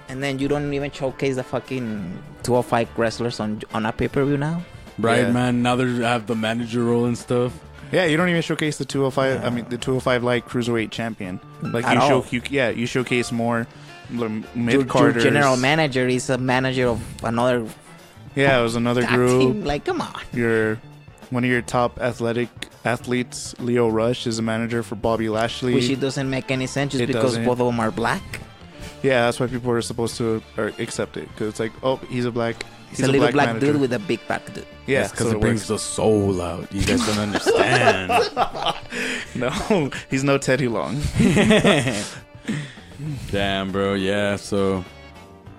and then you don't even showcase the fucking 205 wrestlers on a pay-per-view now. Right, Yeah. man. Now they have the manager role and stuff. yeah, you don't even showcase the 205. I mean, the 205 Live Cruiserweight Champion. Like At all. you showcase more Your mid-carders. general manager is a manager of another Yeah, it was another tag group. team. Like, come on. One of your top athletes, Leo Rush, is a manager for Bobby Lashley. Which it doesn't make any sense just It because doesn't. both of them are black. Yeah, that's why people are supposed to accept it because it's like, oh, he's a black. He's a little black manager. dude with a big back dude. Yeah, because so it brings the soul out. You guys don't understand. No, he's no Teddy Long. Damn, bro. Yeah, so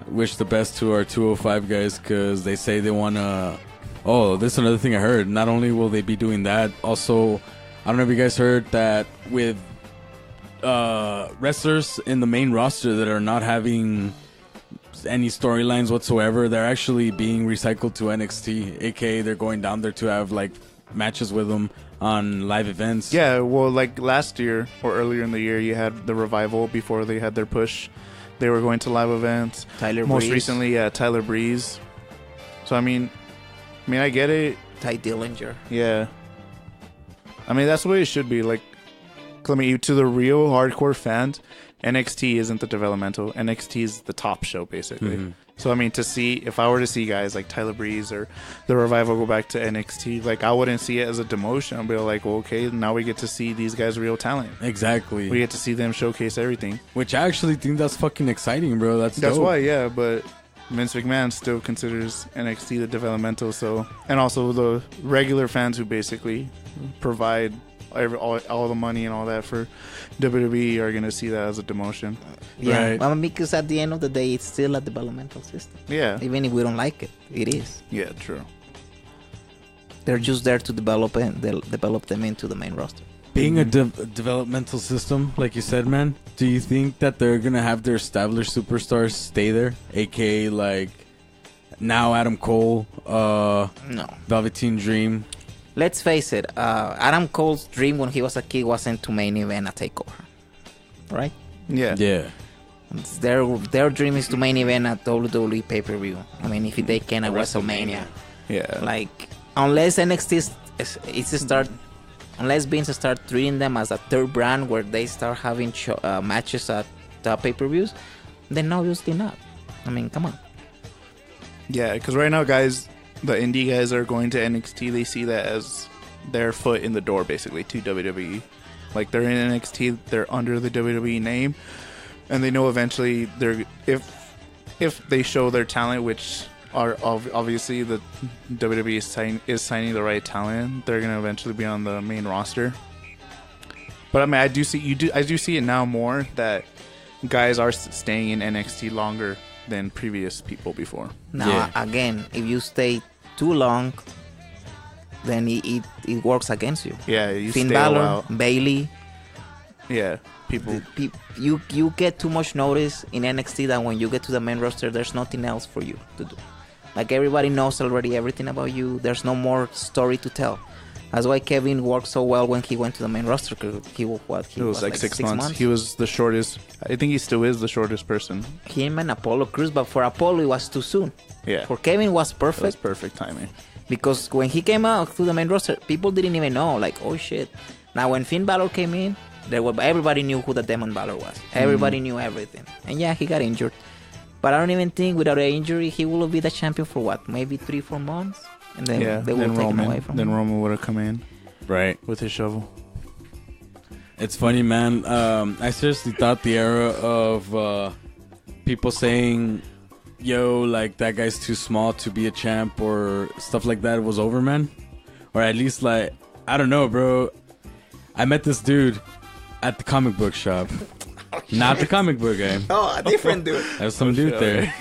I wish the best to our 205 guys because they say they want to... Oh, this is another thing I heard. Not only will they be doing that, also, I don't know if you guys heard that with wrestlers in the main roster that are not having any storylines whatsoever, they're actually being recycled to NXT, aka they're going down there to have like matches with them on live events. Yeah, well, like last year or earlier in the year, you had the Revival before they had their push. They were going to live events. Tyler Most Breeze. recently, Tyler Breeze. So I mean, I mean, I get it. Ty Dillinger. Yeah. I mean, that's the way it should be. Like, I mean, to the real hardcore fans, NXT isn't the developmental. NXT is the top show, basically. Mm-hmm. So, I mean, if I were to see guys like Tyler Breeze or The Revival go back to NXT, like, I wouldn't see it as a demotion. I'd be like, well, okay, now we get to see these guys' real talent. Exactly. We get to see them showcase everything. Which I actually think that's fucking exciting, bro. That's dope. why, yeah, but Vince McMahon still considers NXT the developmental, so, and also the regular fans who basically provide all the money and all that for WWE are going to see that as a demotion. Yeah, Right. well, because at the end of the day, it's still a developmental system. Yeah. Even if we don't like it, it is. Yeah, true. They're just there to develop and they'll develop them into the main roster. Being a developmental system, like you said, man, do you think that they're going to have their established superstars stay there? AKA, like, now Adam Cole, No. Velveteen Dream. Let's face it, Adam Cole's dream when he was a kid wasn't to main event a takeover. Right? Yeah. Yeah. Their dream is to main event a WWE pay-per-view. I mean, if they can, at WrestleMania. Yeah. Like, unless NXT unless Vince start treating them as a third brand where they start having matches at pay-per-views, then obviously not. I mean, come on. Yeah, because right now, guys, the indie guys are going to NXT. They see that as their foot in the door, basically, to WWE. Like, they're in NXT, they're under the WWE name, and they know eventually if they show their talent, which are obviously the WWE is signing the right talent, they're gonna eventually be on the main roster. But I mean, I do see it now more that guys are staying in NXT longer than previous people before. Now, again, if you stay too long, then it works against you. Yeah, you Finn stay Balor, a while. Bailey. Yeah, people. You get too much notice in NXT that when you get to the main roster, there's nothing else for you to do. Like, everybody knows already everything about you. There's no more story to tell. That's why Kevin worked so well when he went to the main roster. He was like 6 months. He was the shortest. I think he still is the shortest person. Him and Apollo Crews, but for Apollo it was too soon. Yeah. For Kevin it was That perfect. was perfect timing. Because when he came out to the main roster, people didn't even know. Like, oh shit. Now when Finn Balor came in, everybody knew who the Demon Balor was. Everybody knew everything. And yeah, he got injured. But I don't even think without an injury he will be the champion for what? Maybe 3-4 months? And then they will take him away from him. Then Roman would have come in Right. with his shovel. It's funny, man. I seriously thought the era of people saying, yo, like, that guy's too small to be a champ or stuff like that was over, man. Or at least, like, I don't know, bro. I met this dude at the comic book shop. Not the comic book guy. Oh, a different dude. There's some dude there.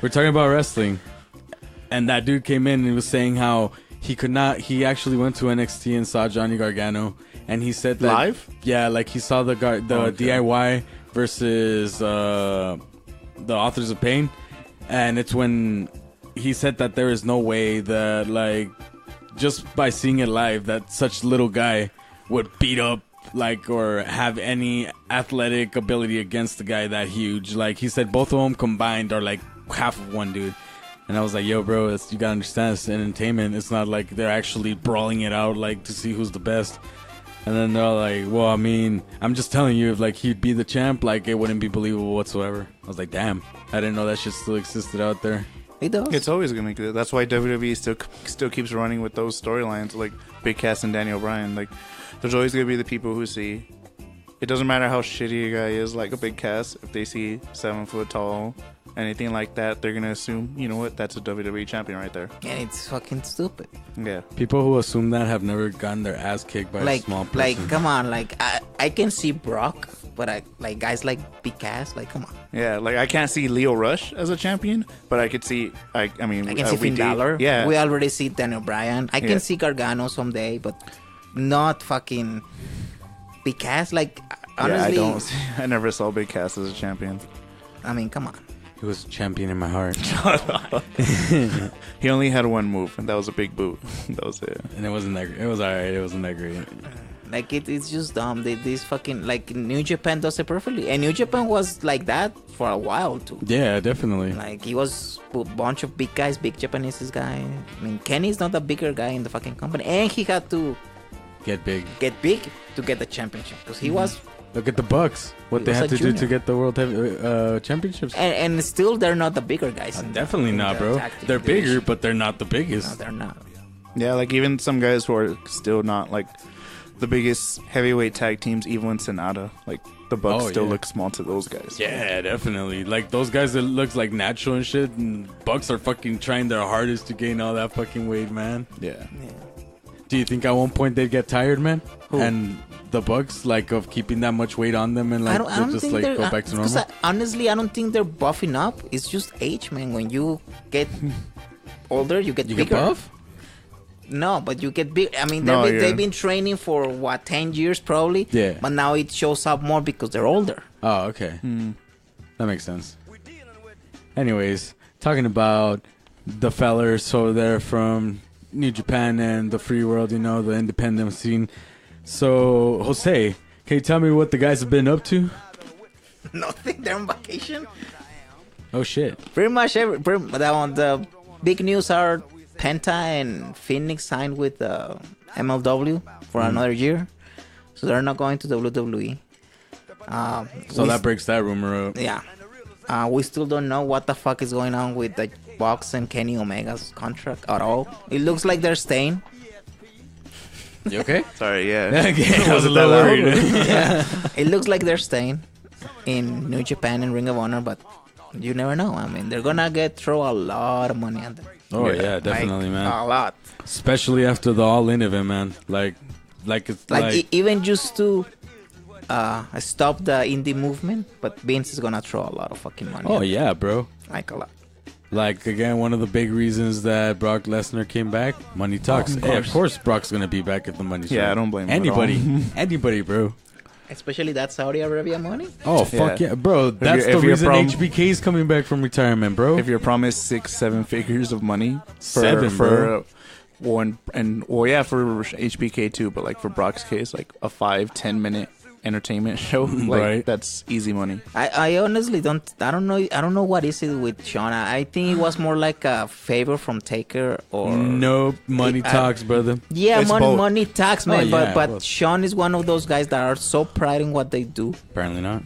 We're talking about wrestling. And that dude came in and was saying how he actually went to NXT and saw Johnny Gargano. And he said that. Live? Yeah, like he saw the DIY versus the Authors of Pain. And it's when he said that there is no way that, like, just by seeing it live, that such little guy would beat up, like, or have any athletic ability against the guy that huge. Like, he said both of them combined are like half of one dude. And I was like, yo, bro, you gotta understand, it's entertainment. It's not like they're actually brawling it out, like, to see who's the best. And then they're like, well, I mean, I'm just telling you, if, like, he'd be the champ, like, it wouldn't be believable whatsoever. I was like, damn, I didn't know that shit still existed out there. It does. It's always gonna do. That's why WWE still keeps running with those storylines, like Big Cass and Daniel Bryan. Like, there's always gonna be the people who see. It doesn't matter how shitty a guy is, like a Big Cass. If they see 7 foot tall, anything like that, they're gonna assume, you know what, that's a WWE champion right there. And it's fucking stupid. Yeah. People who assume that have never gotten their ass kicked by a small person. Like, come on, like I can see Brock, but I like guys like Big Cass, like, come on. Yeah, like, I can't see Leo Rush as a champion, but I could see, I mean, I can see Finn Balor. Yeah. We already see Daniel Bryan. I can see Gargano someday, but not fucking Big Cass. Like, honestly, I never saw Big Cass as a champion. I mean, come on. He was a champion in my heart. He only had one move, and that was a big boot. That was it. And it wasn't that great. It was alright. It wasn't that great. Like it's just dumb. This fucking like New Japan does it perfectly, and New Japan was like that for a while too. Yeah, definitely. Like he was a bunch of big guys, big Japanese guy. I mean, Kenny's not the bigger guy in the fucking company, and he had to Get big. to get the championship because he was. Look at the Bucks. What He they was had a to do to junior. get the world championships. And still, they're not the bigger guys. Definitely in not, the bro. tag team They're bigger, division. but they're not the No, biggest. they're not. Yeah, like even some guys who are still not like the biggest heavyweight tag teams, even in Sonata, like the Bucks Oh, still yeah. look small to those guys. Yeah, definitely. Like those guys that looks like natural and shit, and Bucks are fucking trying their hardest to gain all that fucking weight, man. Yeah. Do you think at one point they'd get tired, man? Who? And the Bucks, like, of keeping that much weight on them and like I they'll don't just think like they're. go back to Because normal? honestly, I don't think they're buffing up. It's just age, man. When you get older, you get You bigger. get buff? No, but you get big. I mean, No, they've yeah. been training for what 10 years probably. Yeah. But now it shows up more because they're older. Oh, okay. That makes sense. Anyways, talking about the fellers, so they're from New Japan and the free world, you know, the independent scene. So, Jose, can you tell me what the guys have been up to? Nothing. They're on vacation. Oh, shit. Pretty much the big news are Penta and Phoenix signed with MLW for another year, so they're not going to WWE. So that breaks that rumor up. Yeah. We still don't know what the fuck is going on with the Box and Kenny Omega's contract at all. It looks like they're staying. You okay? Sorry, yeah. Okay, I was a Wasn't little that worried. loud? Yeah. It looks like they're staying in New Japan and Ring of Honor, but you never know. I mean, they're gonna throw a lot of money at them. Oh, yeah, definitely, Like, man. A lot. Especially after the All-In event, man. Like it's Like, like... even just to stop the indie movement, but Vince is gonna throw a lot of fucking money. Oh, at them. yeah, bro. Like a lot. Like, again, one of the big reasons that Brock Lesnar came back, money talks. Hey, of course Brock's going to be back if the money's Yeah, right. I don't blame him at all. anybody. Anybody, bro. Especially that Saudi Arabia money. Oh, fuck yeah. Bro, that's you're- the if you're reason from- HBK's coming back from retirement, bro. If you're promised 6-7 figures of money for Bro. one and well, yeah, for HBK too, but like for Brock's case, like a 5-10 minute entertainment show, like Right. that's easy money. I honestly I don't know what is it with Sean. I think it was more like a favor from Taker or No money I- talks, brother. yeah, It's money both. money tax, man. Oh, yeah, but well. Sean is one of those guys that are so pride in what they do Apparently not.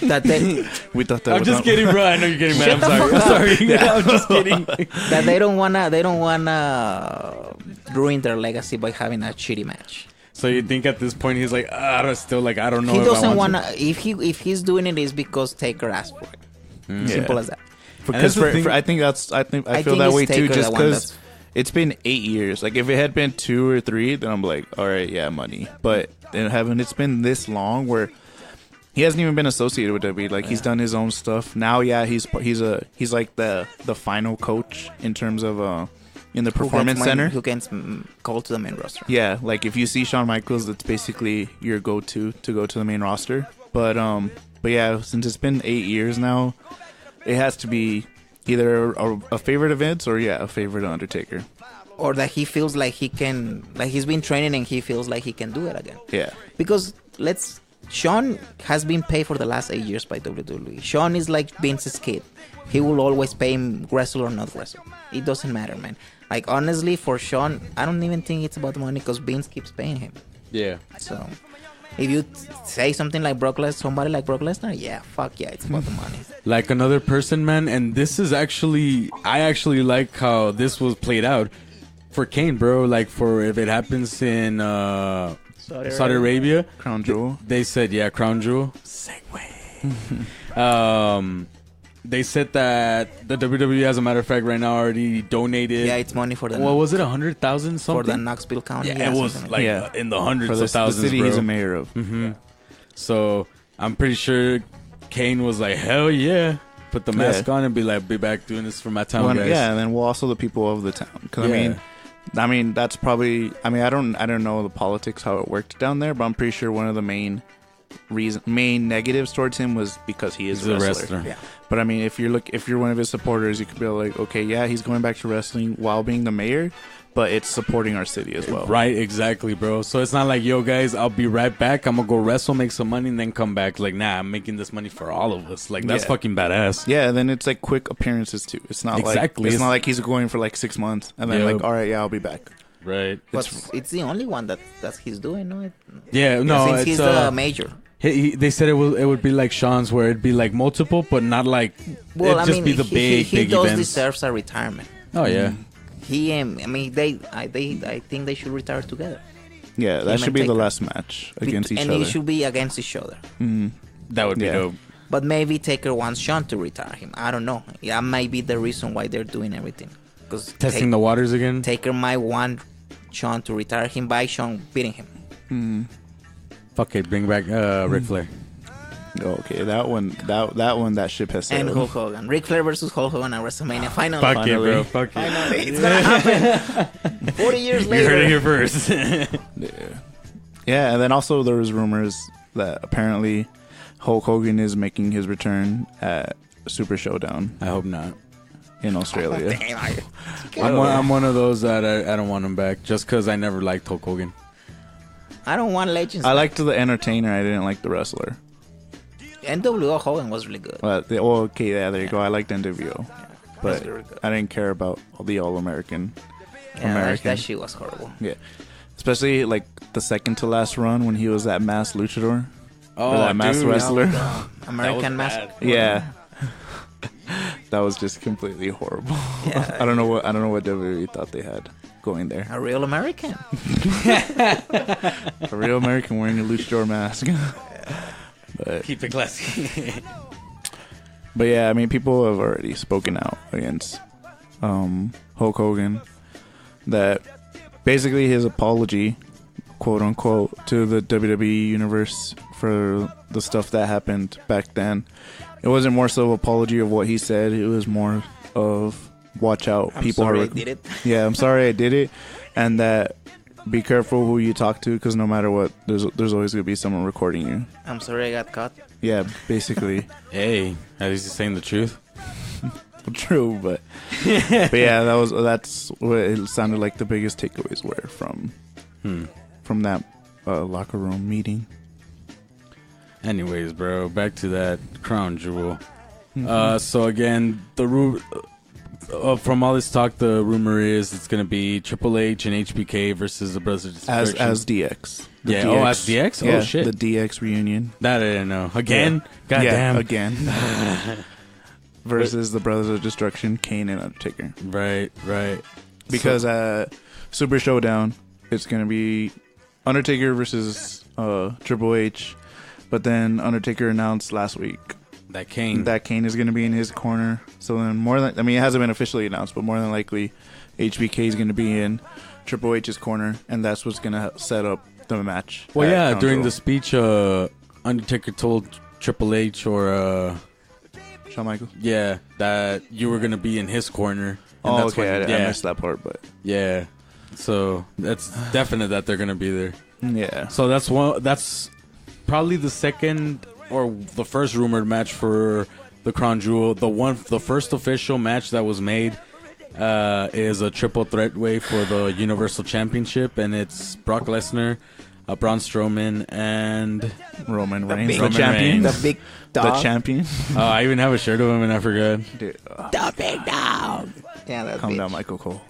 that they We thought that I'm was just not- kidding, bro. I know you're getting mad. Shut I'm the sorry. fuck I'm sorry. I'm just kidding. that they don't wanna ruin their legacy by having a shitty match. So you think at this point he's like, I don't know He if I doesn't want wanna. If he's doing it, is because Taker asked for it. Simple as that. Because And that's the thing- I think I feel think that it's way too, Taker just the one because that's- it's been 8 years. Like if it had been 2 or 3, then I'm like, all right, yeah, money. But it's been this long where he hasn't even been associated with WWE. Like he's done his own stuff. Now, yeah, he's like the final coach in terms of in the performance center. Who gets called to the main roster? Yeah, like if you see Shawn Michaels, that's basically your go-to to go to the main roster. But yeah, since it's been 8 years now, it has to be either a favorite of Vince or a favorite of Undertaker. Or that he feels like he can, like he's been training and he feels like he can do it again. Yeah, Because Sean has been paid for the last 8 years by WWE. Sean is like Vince's kid. He will always pay him wrestle or not wrestle. It doesn't matter, man. Like honestly, for Sean, I don't even think it's about the money because Vince keeps paying him. Yeah. So if you say something like somebody like Brock Lesnar, yeah, fuck yeah, it's about the money. Like another person, man, and this is actually, I actually like how this was played out for Kane, bro. Like for if it happens in Saudi Arabia, Crown Jewel. they said, yeah, Crown Jewel. Segway. They said that the WWE, as a matter of fact, right now already donated. Yeah, it's money for the What was it, 100,000 for something? the Knoxville County. Yeah, it was something like Yeah. in the hundreds For of the thousands, city bro. he's a mayor of. So I'm pretty sure Kane was like, hell yeah. Put the mask on and be back doing this for my town, Well, guys. yeah, and then we're also the people of the town. Because Yeah. I mean, that's probably. I mean, I don't know the politics how it worked down there, but I'm pretty sure one of the main main negatives towards him was because he is He's a a wrestler. wrestler. Yeah. But I mean, if you're one of his supporters, you could be like, okay, yeah, he's going back to wrestling while being the mayor, but it's supporting our city as well. Right, exactly, bro. So it's not like, yo, guys, I'll be right back. I'm gonna go wrestle, make some money, and then come back. Like, nah, I'm making this money for all of us. Like, that's Yeah. fucking badass. Yeah, and then it's like quick appearances too. It's not Exactly. like it's It's- not like he's going for like 6 months and then Yeah. like, all right, yeah, I'll be back. Right. But it's the only one that he's doing, no? Yeah, no, Since it's he's the major. they said it would be like Sean's, where it'd be like multiple, but not like Well, it'd just be the big he does events. deserves a retirement. Oh yeah, He and I mean I think they should retire together. Yeah, Him that should and be the Taker. last match against each and other. it should be against each other. that would be Yeah. dope. But maybe Taker wants Sean to retire him. I don't know. That might be the reason why they're doing everything. Because Testing the waters again. Taker might want Sean to retire him by Sean beating him. Fuck it, bring back Ric Flair. Okay, that ship has And sailed. Hulk Hogan. Ric Flair versus Hulk Hogan at WrestleMania. Finally. Fuck it, Finally. bro. Fuck it. Finally. It's gonna happen. 40 years You later. heard it here first. Yeah, and then also there was rumors that apparently Hulk Hogan is making his return at Super Showdown I hope not. in Australia. Damn, I'm one of those that I don't want him back just because I never liked Hulk Hogan. I don't want legends. I liked the entertainer. I didn't like the wrestler. NWO Hogan was really good. But okay, yeah, there you go. I liked NWO, but really good. I didn't care about the All American. Yeah, American. that shit was horrible. Yeah, especially like the second to last run when he was that masked luchador. Oh, Or that masked wrestler. American Mask. Yeah. That was just completely horrible. Yeah. I don't know what WWE thought they had going there. A real American. A real American wearing a luchador mask. but Keep it classy. but yeah, I mean, people have already spoken out against Hulk Hogan. That basically his apology, quote unquote, to the WWE universe for the stuff that happened back then. It wasn't more so an apology of what he said. It was more of watch out. I'm People sorry are I did it. Yeah, I'm sorry I did it, and that be careful who you talk to because no matter what, there's always gonna be someone recording you. I'm sorry I got caught. Yeah, basically. Hey, at least he's saying the truth. True, but yeah, that's what it sounded like the biggest takeaways were from that locker room meeting. Anyways, bro, back to that crown jewel. So again, from all this talk, the rumor is it's gonna be Triple H and HBK versus the Brothers of Destruction. As DX. The Yeah, oh, as DX? Yeah, Oh, shit. The DX reunion. That I didn't know. Again, goddamn. again. Versus the Brothers of Destruction, Kane and Undertaker. Right. Because Super Showdown, it's gonna be Undertaker versus Triple H, but then Undertaker announced last week That Kane. that Kane is gonna be in his corner. So then it hasn't been officially announced, but more than likely, HBK is gonna be in Triple H's corner, and that's what's gonna set up the match. Well, at yeah, Crown during Jewel. the speech, Undertaker told Triple H Shawn Michaels. yeah, that you were gonna be in his corner. And Oh, that's okay, when- I missed that part, but Yeah. So that's definite that they're gonna be there. yeah. So that's probably the second or the first rumored match for the Crown Jewel. The first official match that was made is a triple threat way for the Universal Championship, and it's Brock Lesnar, Braun Strowman, and Roman Reigns, big- the Roman champion. Reigns. The big The dog. champion. I even have a shirt of him, and I forgot. Dude, The big dog. Yeah, that calm bitch. down, Michael Cole.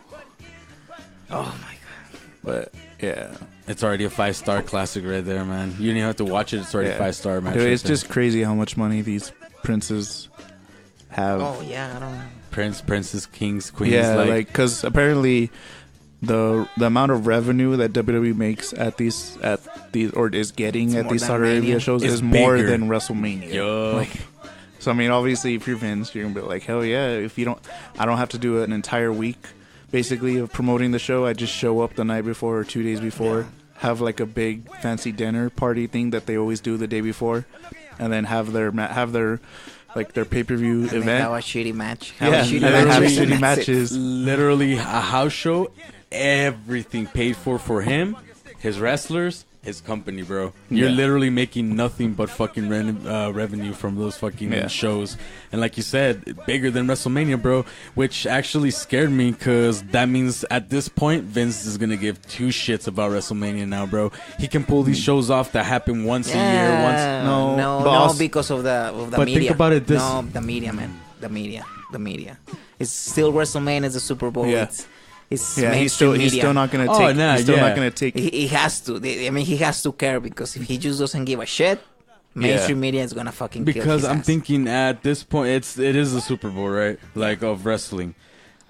Oh my god. But yeah, It's already a 5-star classic right there, man. You don't even have to watch it. It's already yeah. 5-star match. Dude, right it's there. just crazy how much money these princes have. Oh yeah, I don't know. Princess, kings, queens. yeah, like because apparently the amount of revenue that WWE makes at these or is getting It's at more these than Saudi Arabia Mania. shows It's is more bigger. than WrestleMania. Yo. Like, so I mean, obviously, if you're Vince, you're gonna be like, hell yeah! If I don't have to do an entire week, basically, of promoting the show. I just show up the night before or 2 days before, have like a big fancy dinner party thing that they always do the day before, and then have their like their pay-per-view And then event. have a shitty match. Yeah, and shitty then have matches, and shitty that's it. matches. literally a house show, everything paid for him, his wrestlers, his company, bro. You're literally making nothing but fucking revenue from those fucking shows. And like you said, bigger than WrestleMania, bro, which actually scared me because that means at this point, Vince is going to give two shits about WrestleMania now, bro. He can pull these shows off that happen once a year. No, because of the but media. Think about it. No, the media, man. The media. It's still WrestleMania. It's the Super Bowl. Yeah. It's he's still not gonna take. He's still not gonna take. He has to. I mean, he has to care because if he just doesn't give a shit, mainstream media is gonna fucking kill because his I'm ass. thinking at this point it is the Super Bowl, right? Like of wrestling.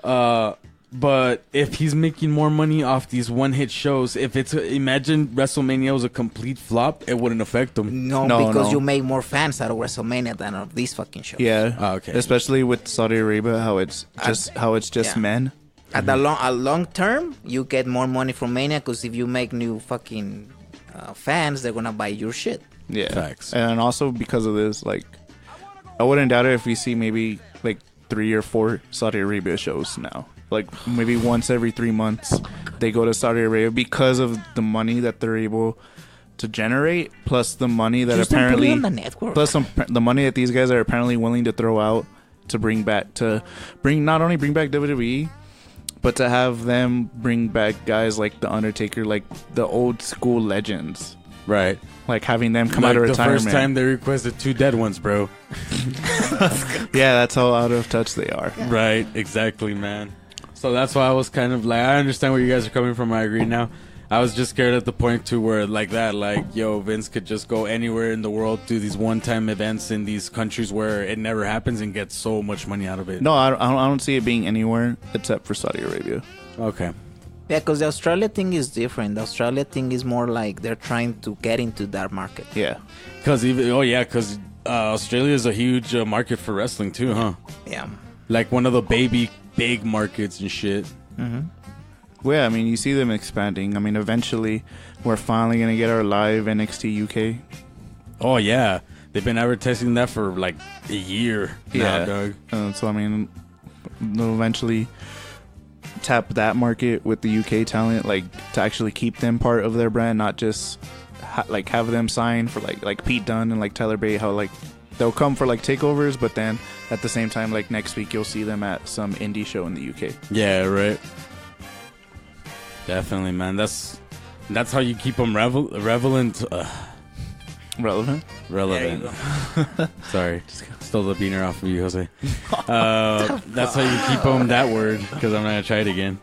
But if he's making more money off these one-hit shows, imagine WrestleMania was a complete flop, it wouldn't affect him. No, because you make more fans out of WrestleMania than of these fucking shows. Yeah. Okay. Especially with Saudi Arabia, how it's just men. At the long term, you get more money from Mania because if you make new fucking fans, they're gonna buy your shit. Yeah. Facts. And also because of this, like, I wouldn't doubt it if we see maybe like 3 or 4 Saudi Arabia shows now. Like maybe once every 3 months, they go to Saudi Arabia because of the money that they're able to generate, plus the money that Just apparently, don't put it on the network. plus the money that these guys are apparently willing to throw out to not only bring back WWE, but to have them bring back guys like The Undertaker, like the old school legends. Right. Like having them come out of retirement. The first time they requested 2 dead ones, bro. Yeah, that's how out of touch they are. Right, exactly, man. So that's why I was kind of like, I understand where you guys are coming from. I agree now. I was just scared at the point to where like Vince could just go anywhere in the world, do these one-time events in these countries where it never happens and get so much money out of it. No, I don't see it being anywhere except for Saudi Arabia. Okay. Yeah, because the Australia thing is different. The Australia thing is more like they're trying to get into that market. Yeah. Because Australia is a huge market for wrestling too, huh? Yeah. Like one of the big markets and shit. Mm-hmm. Well, yeah, I mean, you see them expanding. I mean, eventually, we're finally going to get our live NXT UK. Oh, yeah. They've been advertising that for like a year now, dog. So, I mean, they'll eventually tap that market with the UK talent, like, to actually keep them part of their brand, not just, have them sign for, like Pete Dunne and, like, Tyler Bate, how, like, they'll come for, like, takeovers, but then at the same time, like, next week, you'll see them at some indie show in the UK. Yeah, right. Definitely, man. That's how you keep them relevant. Relevant. Sorry, stole the beaner off of you, Jose. That's how you keep them. That word, because I'm not gonna try it again.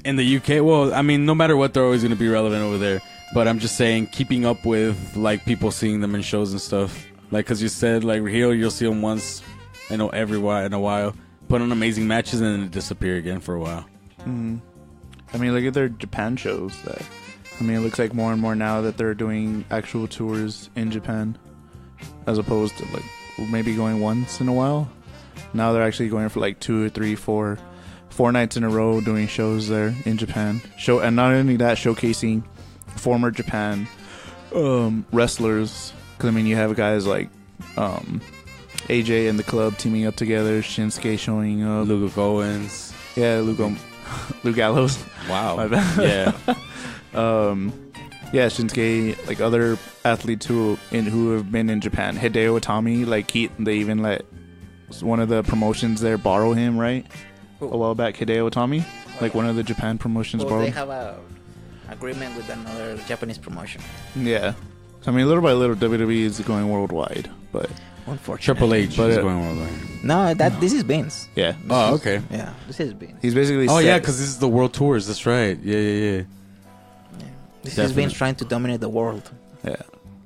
In the UK, well, I mean, no matter what, they're always gonna be relevant over there. But I'm just saying, keeping up with like people seeing them in shows and stuff. Like, cause you said like here, you'll see them once, every while in a while. Put on amazing matches and then disappear again for a while. Mm-hmm. I mean, look at their Japan shows. It looks like more and more now that they're doing actual tours in Japan, as opposed to like maybe going once in a while. Now they're actually going for like 2 or 3, 4 nights in a row doing shows there in Japan. And not only that, showcasing former Japan wrestlers. Because I mean, you have guys like AJ and the club teaming up together, Shinsuke showing up, Luke Owens, Luke Gallows. Wow. My bad. Yeah. Shinsuke, like other athletes who have been in Japan. Hideo Itami, like they even let one of the promotions there borrow him, right? A while back, Hideo Itami, like one of the Japan promotions borrowed. They have a agreement with another Japanese promotion. Yeah. I mean, little by little, WWE is going worldwide, but unfortunately, Triple H is going worldwide. No, this is Vince. Yeah. Oh, okay. Yeah, this is Vince. He's basically. Oh yeah, because this is the world tours. That's right. Yeah. This is Vince trying to dominate the world. Yeah.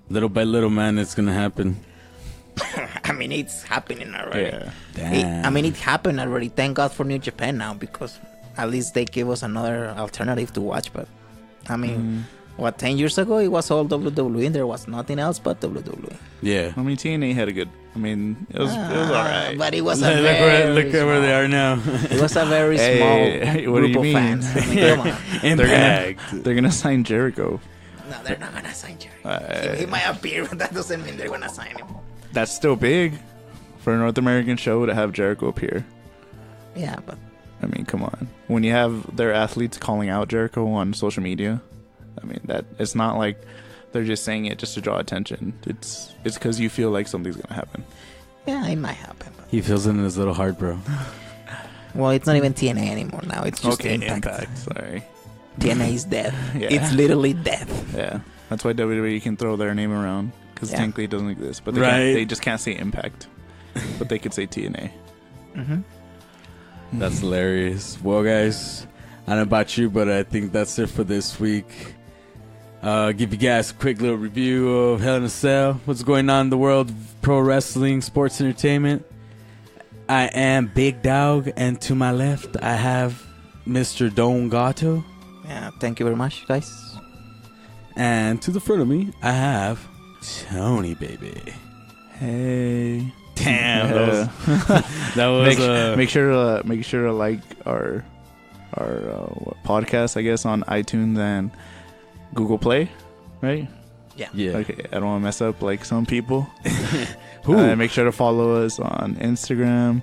Little by little, man, it's gonna happen. I mean, it's happening already. Yeah. Damn. It happened already. Thank God for New Japan now, because at least they give us another alternative to watch. But I mean, 10 years ago it was all WWE and there was nothing else but WWE. Yeah. I mean, TNA had a good. I mean, it was alright. But it was Look at where they are now. It was a very small what do group you of mean? fans. I mean, come on. Impact. They're gonna sign Jericho. No, they're not gonna sign Jerry. He might appear, but that doesn't mean they're gonna sign him. That's still big for a North American show to have Jericho appear. Yeah, but I mean, come on. When you have their athletes calling out Jericho on social media, I mean, that it's not like they're just saying it just to draw attention. It's because you feel like something's gonna happen. Yeah, it might happen. He feels it in his little heart, bro. Well, it's not even TNA anymore now. It's just Impact. Sorry. TNA is death. Yeah. It's literally death. Yeah, that's why WWE can throw their name around because technically it doesn't exist, but they just can't say Impact, but they could say TNA. Mm-hmm. That's hilarious. Well, guys, I don't know about you, but I think that's it for this week. Give you guys a quick little review of Hell in a Cell. What's going on in the world of pro wrestling, sports entertainment. I am Big Dog, and to my left, I have Mr. Don Gato. Yeah, thank you very much, guys. And to the front of me, I have Tony, baby. Hey. Damn, that was make sure to like our podcast, I guess, on iTunes and Google Play, right? Yeah. Okay, I don't want to mess up like some people. Who? Make sure to follow us on Instagram,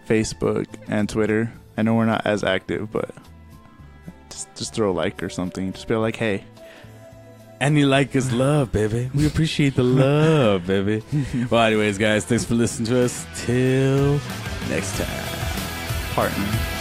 Facebook, and Twitter. I know we're not as active, but just throw a like or something. Just be like, hey. Any like is love, baby. We appreciate the love, baby. Well, anyways, guys, thanks for listening to us. Till next time. Partner.